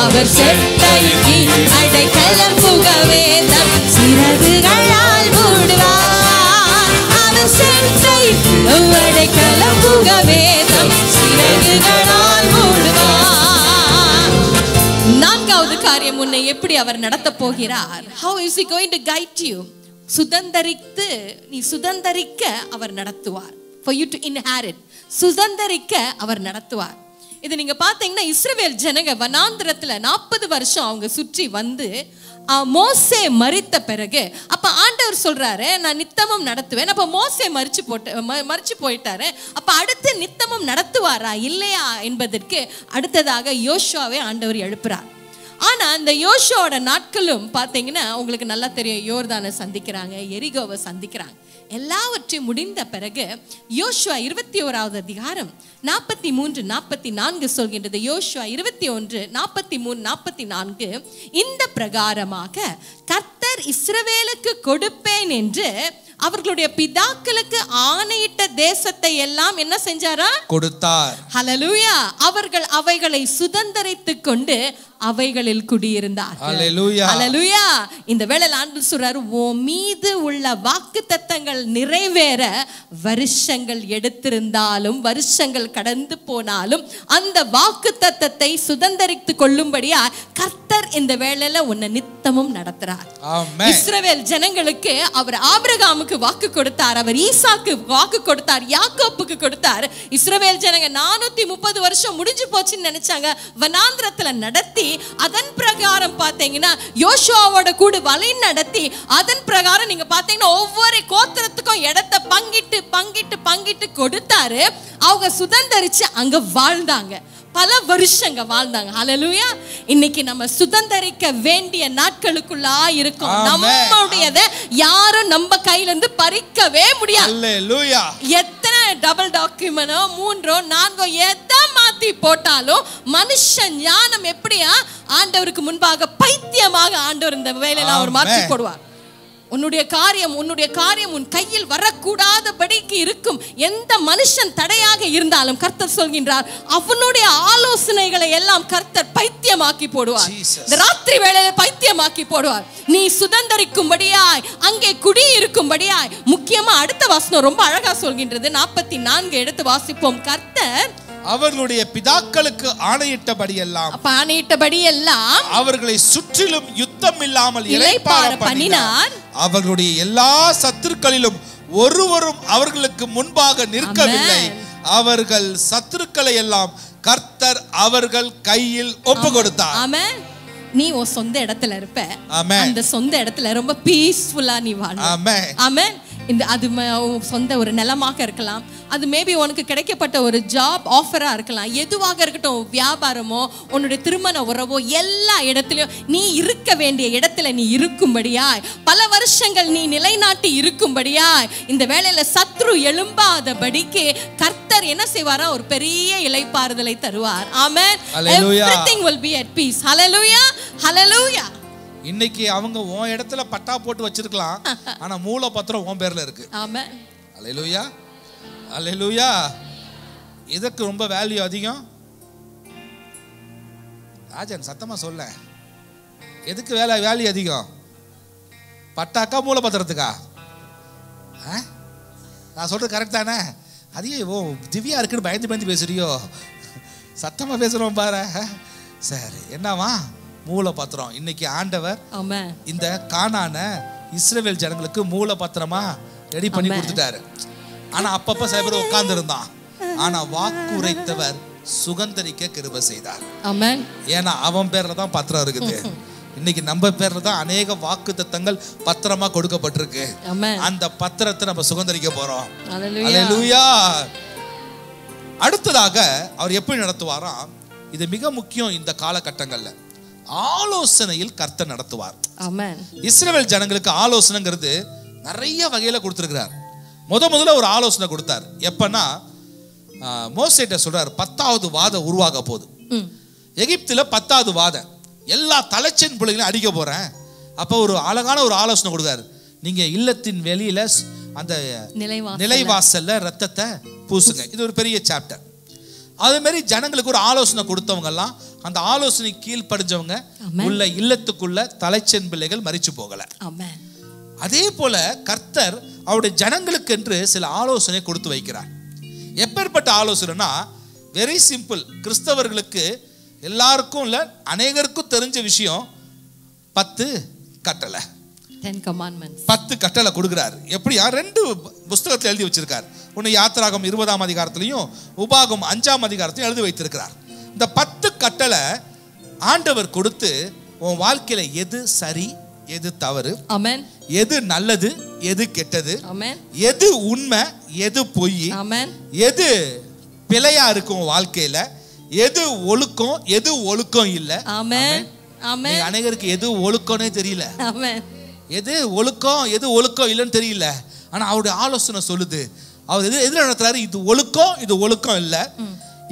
அவர் செட்டைக்கு அடைக்கலம் புகவே தம் சிறகுகளால் மூடுவார். அவர் செட்டைக்கு அடைக்கலம் புகவே தம் சிறகுகளால் மூடுவார். நான்காவது காரியம், உன்னை எப்படி அவர் நடத்த போகிறார்? How is he going to guide you? நீ சுதந்தரிக்க அவர் நடத்துவார். For you to inherit, சுதந்தரிக்க அவர் நடத்துவார். இது நீங்க பாத்தீங்கன்னா இஸ்ரவேல் ஜனங்க வனாந்திரத்துல 40 வருஷம் அவங்க சுற்றி வந்து மோசே மரித்த பிறகு அப்ப ஆண்டவர் சொல்றாரு, நான் நித்தமும் நடத்துவேன். அப்ப மோசே மரிச்சு போயிட்டாரு. அப்ப அடுத்து நித்தமும் நடத்துவாரா இல்லையா என்பதற்கு அடுத்ததாக யோசுவாவை ஆண்டவர் எழுப்புறார். ஆனா அந்த யோசுவாவோட நாட்களும் பாத்தீங்கன்னா உங்களுக்கு நல்லா தெரியும். யோர்தானை சந்திக்கிறாங்க, எரிகோவை சந்திக்கிறாங்க. எல்லாவற்றையும் முடிந்த பிறகு யோசுவா 21வது அதிகாரம் 43-44 சொல்கின்றது. யோசுவா 21:43-44 இந்த பிரகாரமாக கர்த்தர் இஸ்ரவேலுக்கு கொடுப்பேன் என்று அவர்களுடைய பிதாக்களுக்கு ஆணையிட்ட தேசத்தை எல்லாம் என்ன செஞ்சாரா? கொடுத்தார். ஹல்லேலூயா. அவர்கள் அவைகளை சுதந்தரித்துக் கொண்டு அவைகளில் குடியிருந்தார். ஹல்லேலூயா, ஹல்லேலூயா. இந்த வேளையில் ஆண்டவர் சொல்றாரு, உன் மீது உள்ள வாக்குத்தத்தங்கள் நிறைவேற வருஷங்கள் எடுத்திருந்தாலும் வருஷங்கள் கடந்து போனாலும் அந்த வாக்குத்தத்தத்தை சுதந்தரித்துக் கொள்ளும்படியா கர்த்தர் இந்த வேளையில உன்னை நித்தமும் நடத்துறார். ஆமென். இஸ்ரவேல் ஜனங்களுக்கு அவர் ஆபிரகாமுக்கு வாக்கு கொடுத்தார், அவர் ஈசாக்கு வாக்கு கொடுத்தார், யாக்கோப்புக்கு கொடுத்தார். இஸ்ரவேல் ஜனங்க 430 வருஷம் முடிஞ்சு போச்சுன்னு நினைச்சாங்க. வனாந்திரத்துல நடத்தி அதன் பிரகாரம் பாத்தீங்கன்னா யோசுவாவோட கூட வழி நடத்தி அதன் பிரகாரம் நீங்க பாத்தீங்கன்னா ஒவ்வொரு கோத்திரத்துக்கும் இடத்தை பங்கிட்டு கொடுத்தாரு. அவங்க சுதந்தரிச்சு அங்க வாழ்ந்தாங்க, பல வருஷங்க வாழ்ந்தாங்க. ஹல்லேலூயா. இன்னைக்கு நம்ம சுதந்தரிக்க வேண்டிய நாட்களுக்குள்ளா இருக்கோம். நம்மளுடையதை யாரும் நம்ம கையில இருந்து பறிக்கவே முடியாது. ஹல்லேலூயா. எத்தனை டபுள் டாக்குமெண்டோ 3ஓ 4ஓ எதை மாத்தி போட்டாலும் மனுஷன் ஞானம் எப்படியா ஆண்டவருக்கு முன்பாக பைத்தியமாக ஆண்டவர் இந்த வேலையில அவர் மாற்றி போடுவார். உன்னுடைய காரியம் உன் கையில் வரக்கூடாதபடிக்கு இருக்கும். எந்த மனுஷன் தடையாக இருந்தாலும் கர்த்தர் சொல்கின்றார், அவனுடைய ஆலோசனைகளை எல்லாம் கர்த்தர் பைத்தியமாக்கி போடுவார். இந்த ராத்திரி வேளையில பைத்தியமாக்கி போடுவார். நீ சுதந்தரிக்கும்படியாய், அங்கே குடியிருக்கும்படியாய். முக்கியமா அடுத்த வசனம் ரொம்ப அழகா சொல்கின்றது. 44 எடுத்து வாசிப்போம். கர்த்தர் அவர்களுடைய பிதாக்களுக்கு ஆணையிட்டபடி எல்லாம் அவர்களை சுற்றிலும் யுத்தம் இல்லாமல் இளைப்பாற பண்ணினார். அவர்களுடைய எல்லா சத்துருக்களிலும் ஒருவரும் அவர்களுக்கு முன்பாக நிற்கவில்லை. அவர்கள் சத்துருக்களை எல்லாம் கர்த்தர் அவர்கள் கையில் ஒப்பு கொடுத்தார். ஆமென். நீ உன் சொந்த இடத்துல இருப்ப. அந்த சொந்த இடத்துல ரொம்ப பீஸ்ஃபுல்லா நீ வாழ. ஆமென். ஆமென். அது சொந்த ஒரு நிலமாக இருக்கலாம், அது மேபி உனக்கு கிடைக்கப்பட்ட ஒரு ஜாப் ஆஃபரா இருக்கலாம், எதுவாக இருக்கட்டும், வியாபாரமோ உன்னுடைய திருமண உறவோ, எல்லா இடத்துலயும் நீ இருக்க வேண்டிய இடத்துல நீ இருக்கும்படியாய், பல வருஷங்கள் நீ நிலைநாட்டி இருக்கும்படியாய், இந்த வேளையில சத்ரு எழும்பாதபடிக்கு கர்த்தர் என்ன செய்வாரா? ஒரு பெரிய இளைப்பாறுதலை தருவார். ஆமென். Everything will be at peace. Hallelujah. Hallelujah. இன்னைக்கு அவங்க உன் இடத்துல பட்டா போட்டு வச்சிருக்கலாம், ஆனா மூல பத்திரம் உன் பேர்ல இருக்கு. ஆமென். அல்லேலூயா, அல்லேலூயா. இதற்கு ரொம்ப வேல்யூ அதிகம். ராஜன் சத்தமா சொல்ல, எதுக்கு வேல்யூ அதிகம்? பட்டாக்கா மூல பத்திரத்துக்கா? நான் சொல்றது கரெக்ட் தானே? அதே ஓ திவ்யா இருக்குன்னு பயந்து பேசுறியோ? சத்தமா பேசுறோம் பாரு. சரி, என்னவா மூல பத்திரம்? இன்னைக்கு ஆண்டவர் இந்த கானான இஸ்ரவேல் ஜனங்களுக்கு மூல பத்திரமா ரெடி பண்ணி கொடுத்துட்டாரு. ஆனா அப்பப்ப சில பேர் உட்கார்ந்து இருந்தான். ஆனா வாக்கு உரைத்தவர் சுகந்தரிக்க கிருபை செய்தார். ஆமென். ஏன்னா அவன் பேர்ல தான் பத்திரம் இருக்குது. இன்னைக்கு நம்ம பேர்ல தான் அநேக வாக்கு தத்தங்கள் பத்திரமா கொடுக்கப்பட்டிருக்கு. அந்த பத்திரத்தை நம்ம சுகந்தரிக்க போறோம். அல்லேலூயா. அடுத்ததாக அவர் எப்படி நடத்துவாராம்? இது மிக முக்கியம். இந்த காலகட்டங்கள்ல ஆலோசனையில் கர்த்தர் நடத்துவார். ஆமென். இஸ்ரவேல் ஜனங்களுக்கு ஆலோசனைங்கிறது நிறைய வகையில கொடுத்திருக்கிறார். முதல்ல ஒரு ஆலோசனை கொடுத்தார். எப்பன்னா மோசேட்ட சொல்றார், 10வது வாதம் உருவாக போகுது. எகிப்துல 10வது வாதம் எல்லா தலைச்சன் பிள்ளைகளையும் அடிக்க போறேன். அப்ப ஒரு அழகான ஒரு ஆலோசனை கொடுத்தாரு. நீங்க இல்லத்தின் வெளியில அந்த நிலைவாசல்ல ரத்தத்தை பூசுங்க. இது ஒரு பெரிய சாப்டர். அதே மாதிரி ஜனங்களுக்கு ஒரு ஆலோசனை கொடுத்தவங்க எல்லாம் அந்த ஆலோசனை கீழ்ப்படிஞ்சவங்க உள்ள இல்லத்துக்குள்ள தலைச்சென் பிள்ளைகள் மரிச்சு போகல. அதே போல கர்த்தர் அவருடைய ஜனங்களுக்கு என்று சில ஆலோசனை கொடுத்து வைக்கிறார். எப்பேற்பட்ட ஆலோசனைனா வெரி சிம்பிள். கிறிஸ்தவர்களுக்கு எல்லாருக்கும் இல்ல அநேகருக்கும் தெரிஞ்ச விஷயம் 10 கட்டளை. 10 கட்டளை கொடுக்கிறார். எப்படியா 2 புஸ்தகத்தில் எழுதி வச்சிருக்கார். ஒன்று யாத்திராகம் 20ஆம் அதிகாரத்திலையும் உபாகம் 5ஆம் அதிகாரத்திலையும் எழுதி வைத்திருக்கிறார். இந்த 10 கட்டளை ஆண்டவர் கொடுத்து உன் வாழ்க்கையில எது சரி எது தவறு, எது நல்லது எது கெட்டது, எது உண்மை எது பொய், எது பிழையா இருக்கும் வாழ்க்கையில, எது ஒழுக்கம் எது ஒழுக்கம் இல்ல. அநேகருக்கு எது ஒழுக்கம்னே தெரியல, எது ஒழுக்கம் எது ஒழுக்கம் இல்லைன்னு தெரியல. ஆனா அவருடைய ஆலோசனை சொல்லுது. அவர் எதிர நடத்துறாரு, இது ஒழுக்கம் இது ஒழுக்கம் இல்ல,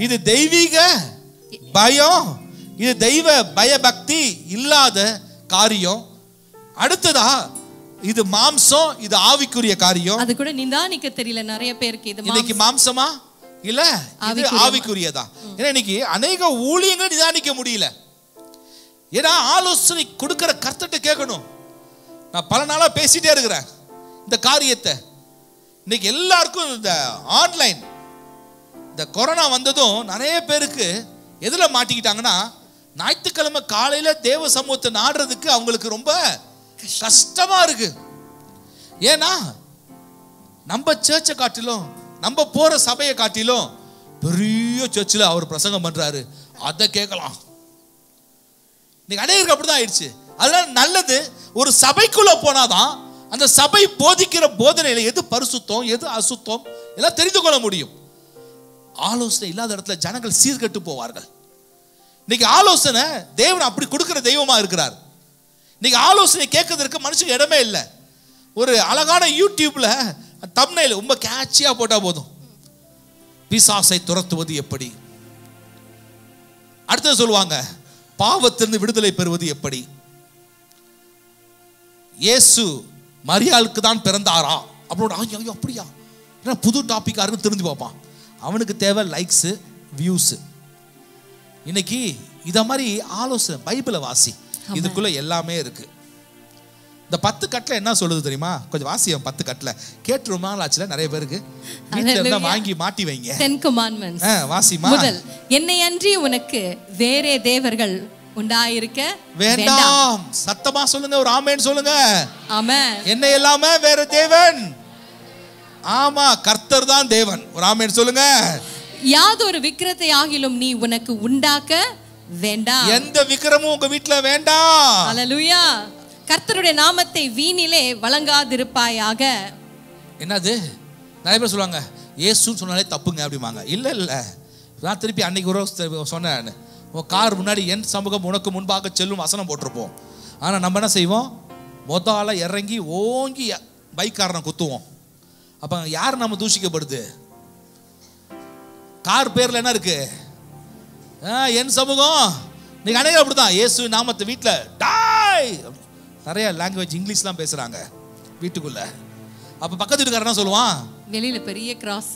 இது தெய்வீக பயம், இது தெய்வ பயபக்தி இல்லாத காரியம். அடுத்ததா இது மாம்சம் இது ஆவிக்குரிய காரியம். அது கூட நிதானிக்க தெரியல நிறைய பேருக்கு. இது இன்னைக்கு மாம்சமா இல்ல இது ஆவிக்குரியதா. ஏன்னா இன்னைக்கு அநேக ஊழியங்கள் நிதானிக்க முடியல. ஏன்னா ஆலோசனை கொடுக்கிற கர்த்தர்ட்ட கேட்கணும். நான் பல நாளா பேசிட்டே இருக்கிறேன் இந்த காரியத்தை. இன்னைக்கு எல்லாருக்கும் இந்த ஆன்லைன் இந்த கொரோனா வந்ததும் நிறைய பேருக்கு எதுல மாட்டிக்கிட்டாங்கன்னா, ஞாயிற்றுக்கிழமை காலையில தேவ சமூகத்தை நாடுறதுக்கு அவங்களுக்கு ரொம்ப கஷ்டமா இருக்கு. ஏன்னா நம்ம சர்ச்சை காட்டிலும் நம்ம போற சபையை காட்டிலும் பெரிய சர்ச்சில் அவர் பிரசங்கம் பண்றாரு, அதை கேட்கலாம். இன்னைக்கு அநேகருக்கு அப்படிதான் ஆயிடுச்சு. அதனால நல்லது ஒரு சபைக்குள்ள போனாதான் அந்த சபை போதிக்கிற போதனையில எது பரிசுத்தம் எது அசுத்தம் எல்லாம் தெரிந்து கொள்ள முடியும். ஆலோசனை இல்லாத இடத்துல ஜனங்கள் சீர்கெட்டு போவார்கள். இன்னைக்கு ஆலோசனை தேவன் அப்படி கொடுக்கிற தெய்வமா இருக்கிறார். இன்னைக்கு ஆலோசனை கேட்கறதுக்கு மனுஷங்க இடமே இல்லை. ஒரு அழகான யூடியூப்ல தம்ப்நெயில் ரொம்ப கேட்சியா போட்டா போதும். பிசாசை துரத்துவது எப்படி, அடுத்து சொல்லுவாங்க பாவத்திலிருந்து விடுதலை பெறுவது எப்படி, இயேசு மரியாளுக்கு தான் பிறந்தாரா அப்படி, அப்படியா புது டாபிக்கா இருக்கு தெரிஞ்சு பார்ப்பான். அவனுக்கு தேவை லைக்ஸ் வியூஸ். இன்னைக்கு இத மாதிரி ஆலோசனை பைபிளை வாசி, இதுக்குள்ள எல்லாமே இருக்கு. இந்த 10 கட்டளை என்ன சொல்லுது தெரியுமா? கொஞ்சம் வாசியம் 10 கட்டளை கேட்டு ரொம்ப நாள் ஆச்சுல நிறைய பேருக்கு. வீட்ல இருந்தா வாங்கி மாட்டி வைங்க. 10 commandments வாசிமா. முதல், என்னை அன்றி உனக்கு வேறே தேவர்கள் உண்டாயிருக்க வேண்டாம். சத்தமா சொல்லுங்க, ஒரு ஆமென் சொல்லுங்க. ஆமென். என்னை இல்லாம வேற தேவன், ஆமா கர்த்தர் தான் தேவன். ஒரு ஆமென் சொல்லுங்க. யாதொரு விக்கிரத்தை ஆகிலும் நீ உனக்கு உண்டாக்க வேண்டாம். எந்த விக்கிரமும் உங்க வீட்ல வேண்டாம். ஹல்லேலூயா. கர்த்தருடைய நாமத்தை வீணிலே வழங்காதிருப்பாயாக. என்னது நிறைய பேர் சொல்லுவாங்க இயேசுன்னு சொன்னாலே தப்புங்க அப்படிமாங்க. இல்ல இல்ல, நான் திருப்பி அன்னைக்கு ஒரு சொன்னேன், உன் கார் முன்னாடி என் சமூகம் உனக்கு முன்பாக செல்லும் வசனம் போட்டிருப்போம். ஆனா நம்ம என்ன செய்வோம், முதல்ல இறங்கி ஓங்கி பைக்காரனை குத்துவோம். அப்ப யார் நம்ம தூஷிக்கப்படுது? கார் பேர்ல என்ன இருக்கு? என் சமூகம். நீங்க அநேகம் அப்படிதான் இயேசு நாமத்தை வீட்டுல டாய் நிறைய லாங்குவேஜ் இங்கிலீஷ்லாம் பேசுறாங்க வீட்டுக்குள்ள. அப்ப பக்கத்து வீட்டுக்காரன் என்ன சொல்லுவான்? வெளியில பெரிய கிராஸ்.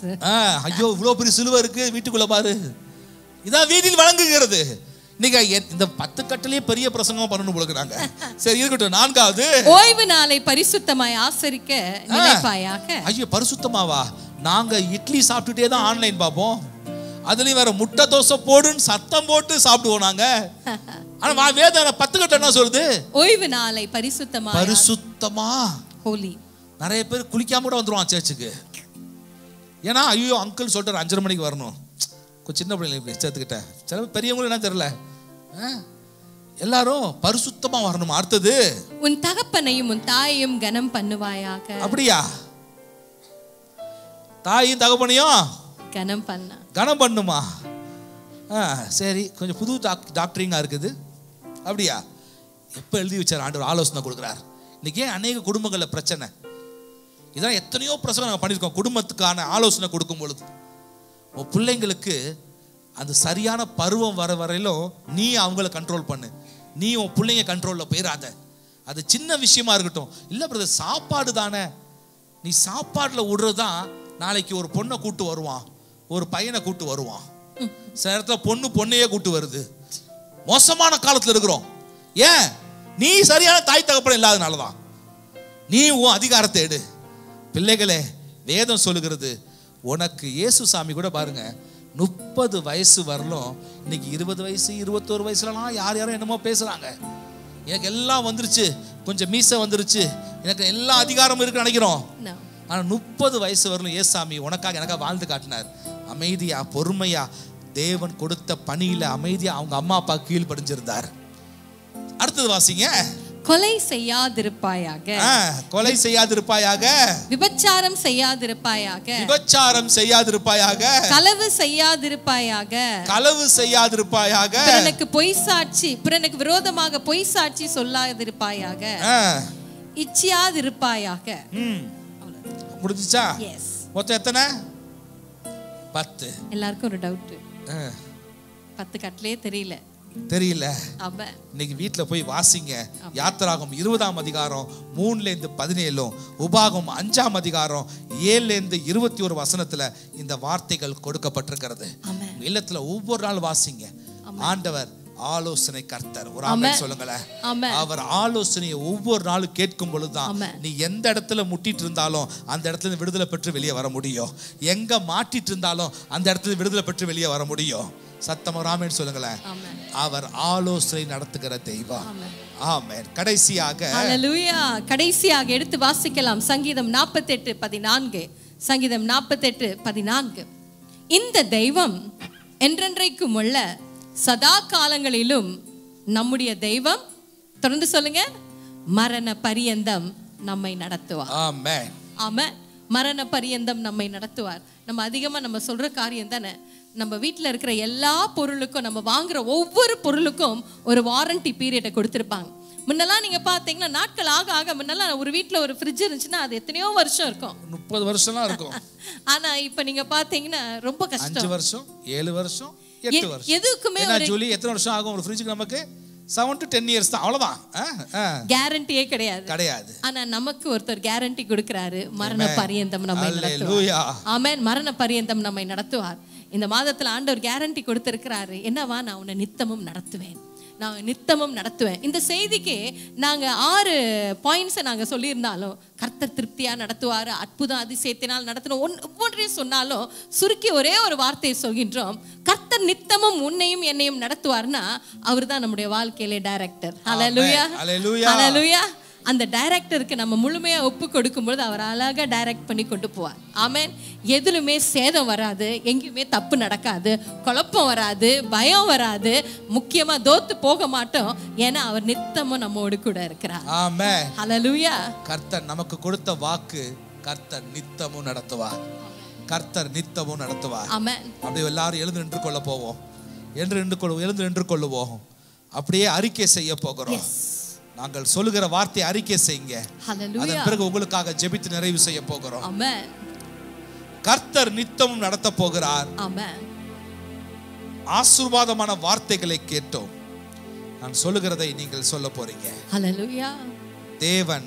ஐயோ இவ்வளவு பெரிய சிலுவை இருக்கு வீட்டுக்குள்ள பாரு. இதான் வீதியில் வழங்குகிறது. இன்னைக்கு இந்த 10 கட்டளையே பெரிய பிரசங்கம் பண்ணணும் போலுக்குறாங்க. சரி இருக்கட்டும். 4வது, ஓய்வு நாளை பரிசுத்தமாய் ஆசரிக்க நினைப்பாயாக. ஐயோ பரிசுத்தமாவா? நாங்க இட்லி சாப்பிட்டுட்டே தான் ஆன்லைன் பார்ப்போம். அதுலயும் வேற முட்டை தோசை போடுன்னு சத்தம் போட்டு சாப்பிடுவோம் நாங்க. ஆனா வேதம் 10 கட்டளை என்ன சொல்லுது? ஓய்வு நாளை பரிசுத்தமா. பரிசுத்தமா ஹோலி. நிறைய பேர் குளிக்காம கூட வந்துருவான் சர்ச்சுக்கு. ஏன்னா ஐயோ அங்கிள் சொல்லிட்டு 5:30 மணிக்கு வரணும். சின்ன பிள்ளைங்களுக்கு சேர்த்துக்கிட்டேன். சில பெரியவங்களும் என்ன தெரியல, எல்லாரும் பரிசுத்தமா வரணும். அடுத்தது, உன் தகப்பனையும் உன் தாயையும் கனம் பண்ணுவாயாக. அப்படியா? தாயும் தகப்பனையும் கனம் பண்ணுமா? சரி, கொஞ்சம் புது டாக்டரிங்கா இருக்குது. அப்படியா? எப்ப எழுதி வச்சார் ஆண்டவர், ஆலோசனை கொடுக்குறார். இன்னைக்கு அநேக குடும்பங்கள்ல பிரச்சனை. இதான் எத்தனையோ பிரச்சனை நாங்கள் பண்ணியிருக்கோம். குடும்பத்துக்கான ஆலோசனை கொடுக்கும் பொழுது உன் பிள்ளைங்களுக்கு அந்த சரியான பருவம் வர வரையிலும் நீ அவங்கள கண்ட்ரோல் பண்ணு. நீ உன் பிள்ளைங்க கண்ட்ரோல்ல போயிடாத. அது சின்ன விஷயமா இருக்கட்டும். இல்ல பிரதர் சாப்பாடு தானே, நீ சாப்பாடுல விடுறதுதான் நாளைக்கு ஒரு பொண்ணை கூட்டு வருவான், ஒரு பையனை கூட்டு வருவான். சில நேரத்துல பொண்ணையே கூட்டு வருது. மோசமான காலத்துல இருக்கிறோம். ஏன்? நீ சரியான தாய் தகப்பன் இல்லாதனாலதான். நீ உன் அதிகாரத்தை எடு. பிள்ளைகளே, வேதம் சொல்லுகிறது, உனக்கு இயேசு சாமி கூட பாருங்க 30 வயசு வரலும், இன்னைக்கு 20 வயசு 21 வயசுலலாம் யாரும் என்னமோ பேசுறாங்க. எனக்கு எல்லாம் வந்துருச்சு, கொஞ்சம் மீசை வந்துருச்சு, எனக்கு எல்லா அதிகாரமும் இருக்கு நினைக்கிறோம். ஆனா 30 வயசு வரலும் இயேசாமி உனக்காக எனக்காக வாழ்ந்து காட்டினார். அமைதியா பொறுமையா தேவன் கொடுத்த பணியில அமைதியா அவங்க அம்மா அப்பா கீழ்ப்படிஞ்சிருந்தார். அடுத்தது வாசிங்க. கொலை செய்யாதிருப்பாயாக. கொலை செய்யாதிருப்பாயாக. விபச்சாரம் செய்யாதிருப்பாயாக. விபச்சாரம் செய்யாதிருப்பாயாக. களவு செய்யாதிருப்பாயாக. களவு செய்யாதிருப்பாயாக. பிறனுக்கு பொய் சாட்சி, பிறனுக்கு விரோதமாக பொய் சாட்சி சொல்லாதிருப்பாயாக. இச்சியாதிருப்பாயாக. முடிஞ்சுச்சா? எஸ். மொத்தம் எத்தனை? 10. எல்லாருக்கும் ஒரு டவுட். 10 கட்டலே தெரியல. இன்னைக்கு வீட்டுல போய் வாசிங்க. யாத்திராகம் 20ஆம் அதிகாரம் 3 - 17, உபாகம் 5ஆம் அதிகாரம் 7 - 21 வசனத்துல இந்த வார்த்தைகள் கொடுக்கப்பட்டிருக்கிறது. இல்லத்துல ஒவ்வொரு நாள் வாசிங்க. ஆண்டவர் ஆலோசனை கர்த்தர். ஒரு ஆமென் சொல்லுங்களேன். அவர் ஆலோசனையை ஒவ்வொரு நாளும் கேட்கும் பொழுதுதான் நீ எந்த இடத்துல முட்டிட்டு இருந்தாலும் அந்த இடத்துல விடுதலை பெற்று வெளியே வர முடியும். எங்க மாட்டிட்டு இருந்தாலும் அந்த இடத்துல விடுதலை பெற்று வெளியே வர முடியும். சத்தமா ஆமென் சொல்லுங்களேன். அவர் ஆலோசனை நடத்துகிற தெய்வம். ஆமென். கடைசியாக ஹல்லேலூயா. கடைசியாக எடுத்து வாசிக்கலாம். சங்கீதம் 48:14. சங்கீதம் 48:14. இந்த தெய்வம் என்றென்றைக்கும் உள்ள சதா காலங்களிலும் நம்முடைய தெய்வம். தொடர்ந்து சொல்லுங்க. மரண பரியந்தம் நம்மை நடத்துவார். ஆமென். ஆமென். மரண பரியந்தம் நம்மை நடத்துவார். நம்ம அதிகமா நம்ம சொல்ற காரியம் தானே. நம்ம வீட்டில் இருக்கிற எல்லா பொருளுக்கும், நம்ம வாங்குற ஒவ்வொரு பொருளுக்கும் ஒரு வாரண்டி பீரியடை கொடுத்துருப்பாங்க. முன்னெல்லாம் நீங்க பாத்தீங்கன்னா நாட்கள் ஆக ஆக முன்னெல்லாம் ஒரு வீட்டுல ஒரு ஃப்ரிட்ஜ் இருந்துச்சுன்னா அது எத்தனையோ வருஷம் இருக்கும். 30 வருஷம்லாம் இருக்கும். ஆனா இப்ப நீங்க பாத்தீங்கன்னா ரொம்ப கஷ்டம். 5 வருஷம் 7 வருஷம் 8 வருஷம். எதுக்குமே ஜூலி எத்தனை வருஷம் ஆகும் ஒரு ஃப்ரிட்ஜுக்கு? நமக்கு 7 to 10 years தான், அவ்வளவுதான். கேரண்டியே கிடையாது. ஆனா நமக்கு ஒருத்தர் கேரண்டி கொடுக்கிறாரு. மரண பரியந்தம் நம்மை நடத்துவார். ஆமென். மரண பரியந்தம் நம்மை நடத்துவார். இந்த மாதத்துல ஆண்டவர் கேரண்டி கொடுத்திருக்கிறாரு. என்னவா? நான் உன்னை நித்தமும் நடத்துவேன், நான் நித்தமும் நடத்துவேன். இந்த செய்திக்கு நாங்க 6 பாயிண்ட்ஸை நாங்க சொல்லியிருந்தாலும் கர்த்தர் திருப்தியா நடத்துவாரு, அற்புதம் அதிசயத்தினால் நடத்தணும் ஒவ்வொன்றையும் சொன்னாலும் சுருக்கி ஒரே ஒரு வார்த்தையை சொல்கின்றோம். கர்த்தர் நித்தமும் உன்னையும் என்னையும் நடத்துவார்னா அவர் தான் நம்முடைய வாழ்க்கையிலே டைரக்டர். ஹல்லேலூயா, ஹல்லேலூயா. அந்த டைரக்டருக்கு நம்ம முழுமையா ஒப்பு கொடுக்கும்போது அவர் அழகா டைரக்ட் பண்ணி கொண்டு போவார். ஆமென். எதுலுமே சேதம் வராது, எங்கேயுமே தப்பு நடக்காது, குழப்பம் வராது, பயம் வராது, முக்கியமா தோத்து போக மாட்டோம். ஏன்னா அவர் நித்தமும் நம்மோடு கூட இருக்கிறார். ஆமென். ஹல்லேலூயா. கர்த்தர் நமக்கு கொடுத்த வாக்கு, கர்த்தர் நித்தமும் நடத்துவார். கர்த்தர் நித்தமும் நடத்துவார். ஆமென். அப்படியே எல்லாரும் எழுந்து நின்று கொள்ள போவோம். எழுந்து நின்று கொள்ளுவோம். அப்படியே அறிக்கை செய்ய போகிறோம். நாங்கள் சொல்லுகிற வார்த்தை அறிக்கை செய்யுங்க. அதன் பிறகு உங்களுக்காக ஜெபித்து நிறைவு செய்ய போகிறோம். ஆமென். கர்த்தர் நித்தமும் நடத்த போகிறார். ஆமென். ஆசீர்வாதமான வார்த்தைகளை கேட்டோம். நான் சொல்லுகிறதை நீங்கள் சொல்ல போறீங்க. ஹல்லேலூயா. தேவன்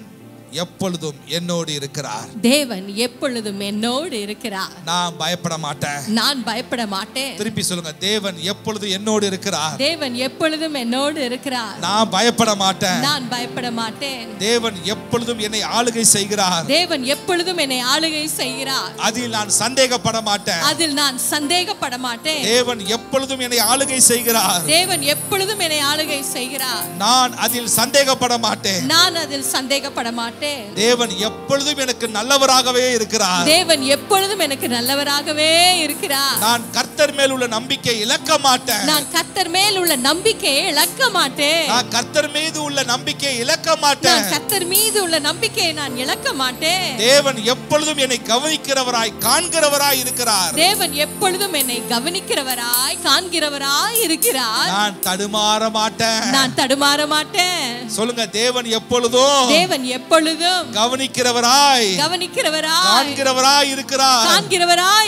எப்பொழுதும் என்னோடு இருக்கிறார். தேவன் எப்பொழுதும் என்னோடு இருக்கிறார். நான் பயப்பட மாட்டேன். நான் பயப்பட மாட்டேன். திருப்பி சொல்லுங்க. தேவன் எப்பொழுதும் என்னோடு இருக்கிறார். தேவன் எப்பொழுதும் என்னோடு இருக்கிறார். நான் பயப்பட மாட்டேன். நான் பயப்பட மாட்டேன். தேவன் எப்பொழுதும் என்னை ஆளுகை செய்கிறார். தேவன் எப்பொழுதும் என்னை ஆளுகை செய்கிறார். அதில் நான் சந்தேகப்பட மாட்டேன். அதில் நான் சந்தேகப்பட மாட்டேன். தேவன் எப்பொழுதும் என்னை ஆளுகை செய்கிறார். தேவன் எப்பொழுதும் என்னை ஆளுகை செய்கிறார். நான் அதில் சந்தேகப்பட மாட்டேன். நான் அதில் சந்தேகப்பட மாட்டேன். தேவன் எப்பொழுதும் எனக்கு நல்லவராகவே இருக்கிறார். தேவன் எப்பொழுதும் எனக்கு நல்லவராகவே இருக்கிறார். நான் கர்த்தர் மேல் உள்ள நம்பிக்கை இழக்க மாட்டேன். நான் கர்த்தர் மேல் உள்ள நம்பிக்கையை இழக்க மாட்டேன். நான் கர்த்தர் மீது உள்ள நம்பிக்கையை இழக்க மாட்டேன். நான் கர்த்தர் மீது உள்ள நம்பிக்கையை நான் இழக்க மாட்டேன். தேவன் எப்பொழுதும் என்னை கவனிக்கிறவராய் காண்கிறவராய் இருக்கிறார். தேவன் எப்பொழுதும் என்னை கவனிக்கிறவராய் காண்கிறவராய் இருக்கிறார். நான் தடுமாற மாட்டேன். நான் தடுமாற மாட்டேன். சொல்லுங்க. தேவன் எப்பொழுதும் கவனிக்கிறவராய் காண்கிறவராய்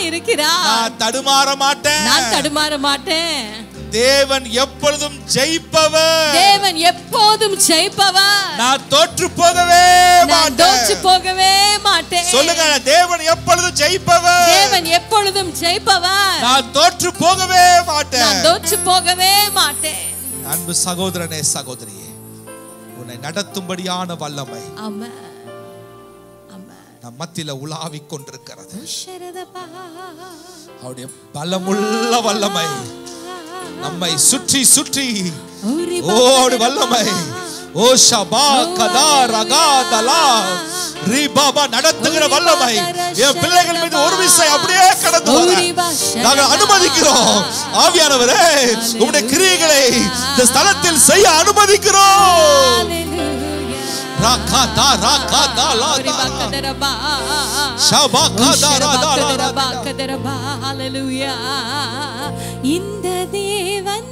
இருக்கிறார். நான் தடுமாற மாட்டேன். நான் தடுமாற மாட்டேன். தேவன் எப்பொழுதும் ஜெயிப்பவர். தேவன் எப்போதும் ஜெயிப்பவர். நான் தோற்று போகவே மாட்டேன். மாட்டேன். சொல்லுங்க, தேவன் எப்பொழுதும் ஜெயிப்பவர். தேவன் எப்பொழுதும் ஜெயிப்பவர். நான் தோற்று போகவே மாட்டேன். நான் தோற்று போகவே மாட்டேன். அன்பு சகோதரனே, சகோதரியே, உன்னை நடத்தும்படியான வல்லமை ஆமென் நம் மத்தியில உலாவிக் கொண்டிருக்கிறது. அவருடைய பலமுள்ள வல்லமை நம்மை சுற்றி சுற்றி ஓடு வல்லமை. ஓ ஷபா கதா ரகா தலா ரிபாபா நடத்துகிற வல்லமை என் பிள்ளைகள் மீது ஒரு விசை அப்படியே கடந்து வர நாங்கள் அனுமதிக்கிறோம். ஆவியானவரே, உம்முடைய கிரியைகளை இந்த ஸ்தலத்தில் செய்ய அனுமதிக்கிறோம். ராகாதா ராகாதா லாதா ஷபா கதா ராதா கதரபா. ஹalleluya. இந்த தேவன்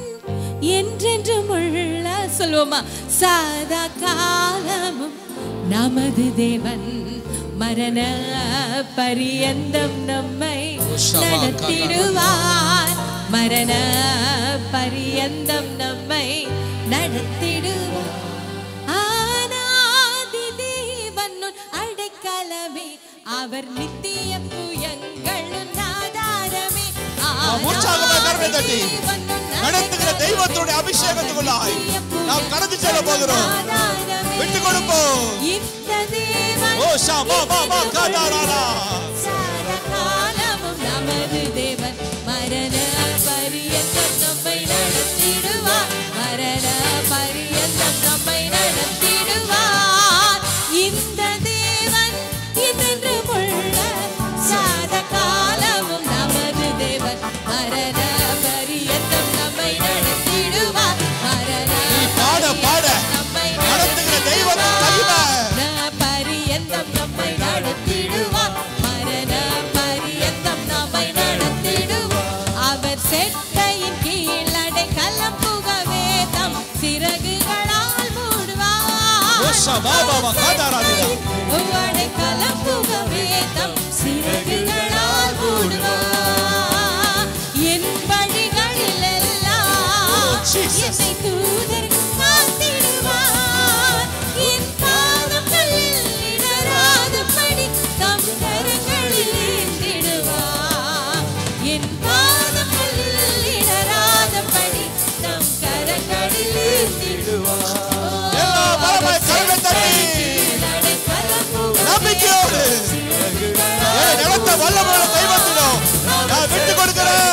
என்றென்றும் உள்ள, சொல்லுவோமா, சதா காலமும் நமது தேவன். மரண பரியந்தம் நம்மை நடத்திடுவார். மரண பரியந்தம் நம்மை நடத்திடுவார். ஆனாதி தேவன் அடைக்கலமே, அவர் நித்திய புயங்களும் ஆதாரமே. நடத்துகிற தெய்வத்தோட அபிஷேகத்துக்குள்ளாய் நாம் கடந்து செல்ல போகிறோம். விட்டு கொடுப்போம். இந்த தேவன் ஓ ஷபா பாபா கதாராரா சதகாலமும் நமது தேவன். மரண பரியந்தம் நம்மை நடத்திடுவார். மரண பரியந்தம் நம்மை நடத்திடுவார். இந்த தேவன் என்றென்றும் உள்ள, சதகாலமும் நமது தேவன். மரண பரியந்தம் நம்மை நடத்திடுவார். மரண பாட பாட நடத்துகிற தெய்வத்தின் மகிமை பரியந்தம் நம்மை நடத்திடுவார். மரண பரியந்தம் நம்மை நடத்திடுவார். அவர் செட்டையின் கீழ் அடைக்கலம் புகவே தம் சிறகுகளால் மூடுவார். அடைக்கலம் புகவே தம் சிறகுகளால் மூடுவார். என் வழிகளில் எல்லாம் என்னை தூதர் காத்திடுவார். என் பாதங்களில் இடராதபடி தம் கரங்களில் ஏந்திடுவார். என் பாதங்களில் இடராதபடி தம் கரங்களில் ஏந்திடுவார். எல்லா பலமை கரங்களை தட்டி நம்பிக்கையோடு என்னை நடத்த வல்லமையுள்ள தெய்வத்திடம் நான் விட்டு கொடுக்கிறேன்.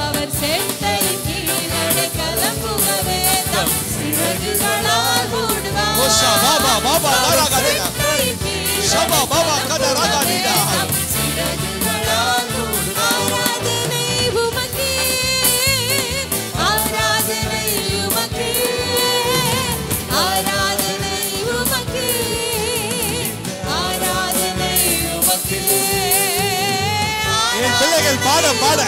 அவர் செட்டையின் கீழ் அடைக்கலம் புகவே தம் சிறகுகளால் மூடுவார். ஓ ஷபா பாபா தாராகாதீங்க ஷபா பாபா கதாராகாதீங்க. சிறகுகளால் மூடுவார். ஆராதனை உமக்கே, ஆராதனை உமக்கே, ஆராதனை உமக்கே, ஆராதனை உமக்கே. என் பிள்ளைகள் பாட பாட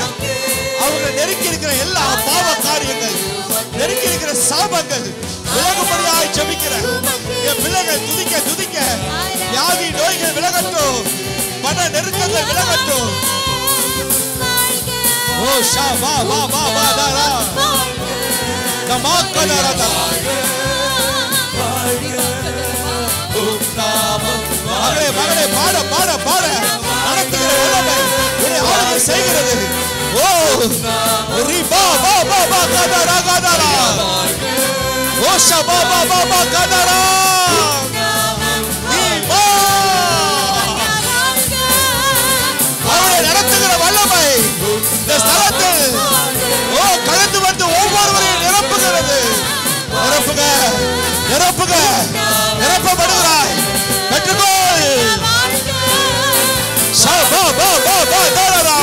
அவர்கள் நெருக்கி இருக்கிற எல்லா பாவ காரியங்கள், நெருக்கி இருக்கிற சாபங்கள் விலகும்படியாய் ஜெபிக்கிறேன். என் பிள்ளைகள் துதிக்க துதிக்க வியாதி நோய்கள் விலகட்டும், பண நெருக்கங்கள் விலகட்டும். ஓ ஷா வா வா வா வா தாரா கமா கதாரா மகளே மகளே பாட பாட பாட நடத்துகிற வல்லமை உன்னை ஆளுகை செய்கிறது. ஓ ரிபா பா பா பா கதாரா கதாரா ஓ ஷபா பா பா பா கதாரா ரிபா அவரை நடத்துகிற வல்லமை இந்த ஸ்தலத்தில் ஓ கடந்து வந்து ஒவ்வொருவரையும் நிரப்புகிறது. நிரப்புக நிரப்புக நிரப்பப்படுகிறாய். பெற்றுக்கொள். ஷபா பா பா பா தாரா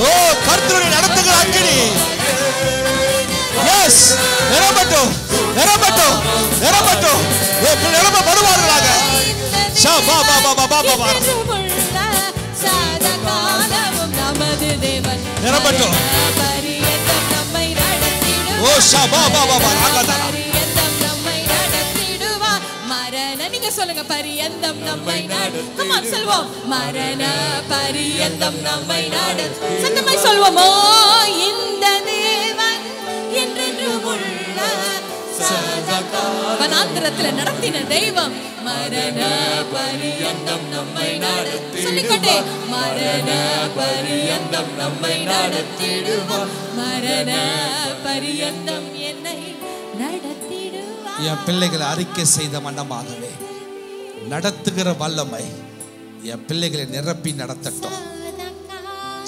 ஓ கர்த்தரை நடத்துகிற அக்கினி. எஸ் நிரப்பட்டும் நிரப்பட்டும் நிரப்பட்டும். நிரப்பப்படுவார்களாக. ஷபா பா பா பா பா பா சதகாலமும் நமது தேவன். நிரப்பட்டும். பரியந்தம் நம்மை நடத்திடுவார். ஓ ஷபா பா பா பா ராகதா பரியந்தம் நம்மை நடத்திடுவார். மரண, நீங்க சொல்லுங்க, பரியந்தம் நம்மை come on சொல்வோம். மரண பரியந்தம் நம்மை சத்தமாய் சொல்வோமோ. இந்த தேவன் என்றென்றும் உள்ள வனாந்திரத்துல நடத்தின தெய்வம் மரண பரியந்தம் நம்மை நடத்தி சொல்லிக்கொண்டே மரண பரியந்தம் நம்மை நடத்திடுவார் மரண பரியந்தம் என்னை நடத்திடுவார். என் பிள்ளைகளை அறிக்கை செய்த வண்ணமாகவே நடத்துகிற வல்லமை என் பிள்ளைகளை நிரப்பி நடத்தட்டும்.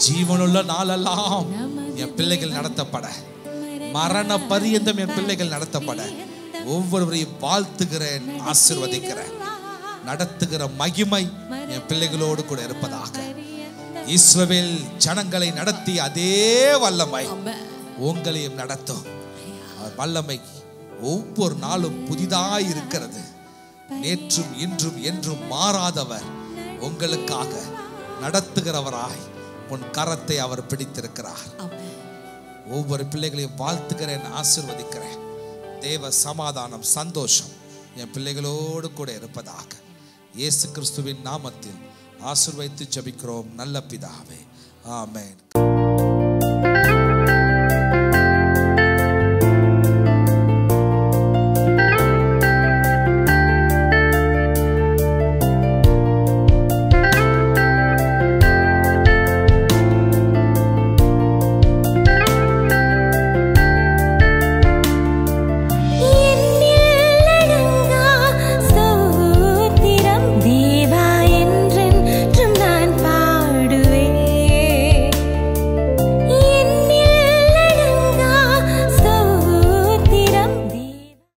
ஜீவனுள்ள நாளெல்லாம் என் பிள்ளைகள் நடத்தப்பட, மரண பரியந்தம் என் பிள்ளைகள் நடத்தப்பட ஒவ்வொருவரையும் வாழ்த்துகிறேன், ஆசீர்வதிக்கிறேன். நடத்துகிற மகிமை என் பிள்ளைகளோடு கூட இருப்பதாக. இஸ்ரவேல் ஜனங்களை நடத்தி அதே வல்லமை உங்களையும் நடத்தும். வல்லமை ஒவ்வொரு நாளும் புதிதாய் இருக்கிறது. நேற்றும் இன்றும் என்றும் மாறாதவர் உங்களுக்காக நடத்துகிறவராய் உன் கரத்தை அவர் பிடித்திருக்கிறார். ஒவ்வொரு பிள்ளைகளையும் வாழ்த்துகிறேன், ஆசீர்வதிக்கிறேன். தேவ சமாதானம், சந்தோஷம் என் பிள்ளைகளோடு கூட இருப்பதாக இயேசு கிறிஸ்துவின் நாமத்தில் ஆசீர்வதித்து ஜெபிக்கிறோம் நல்ல பிதாவே. ஆமென்.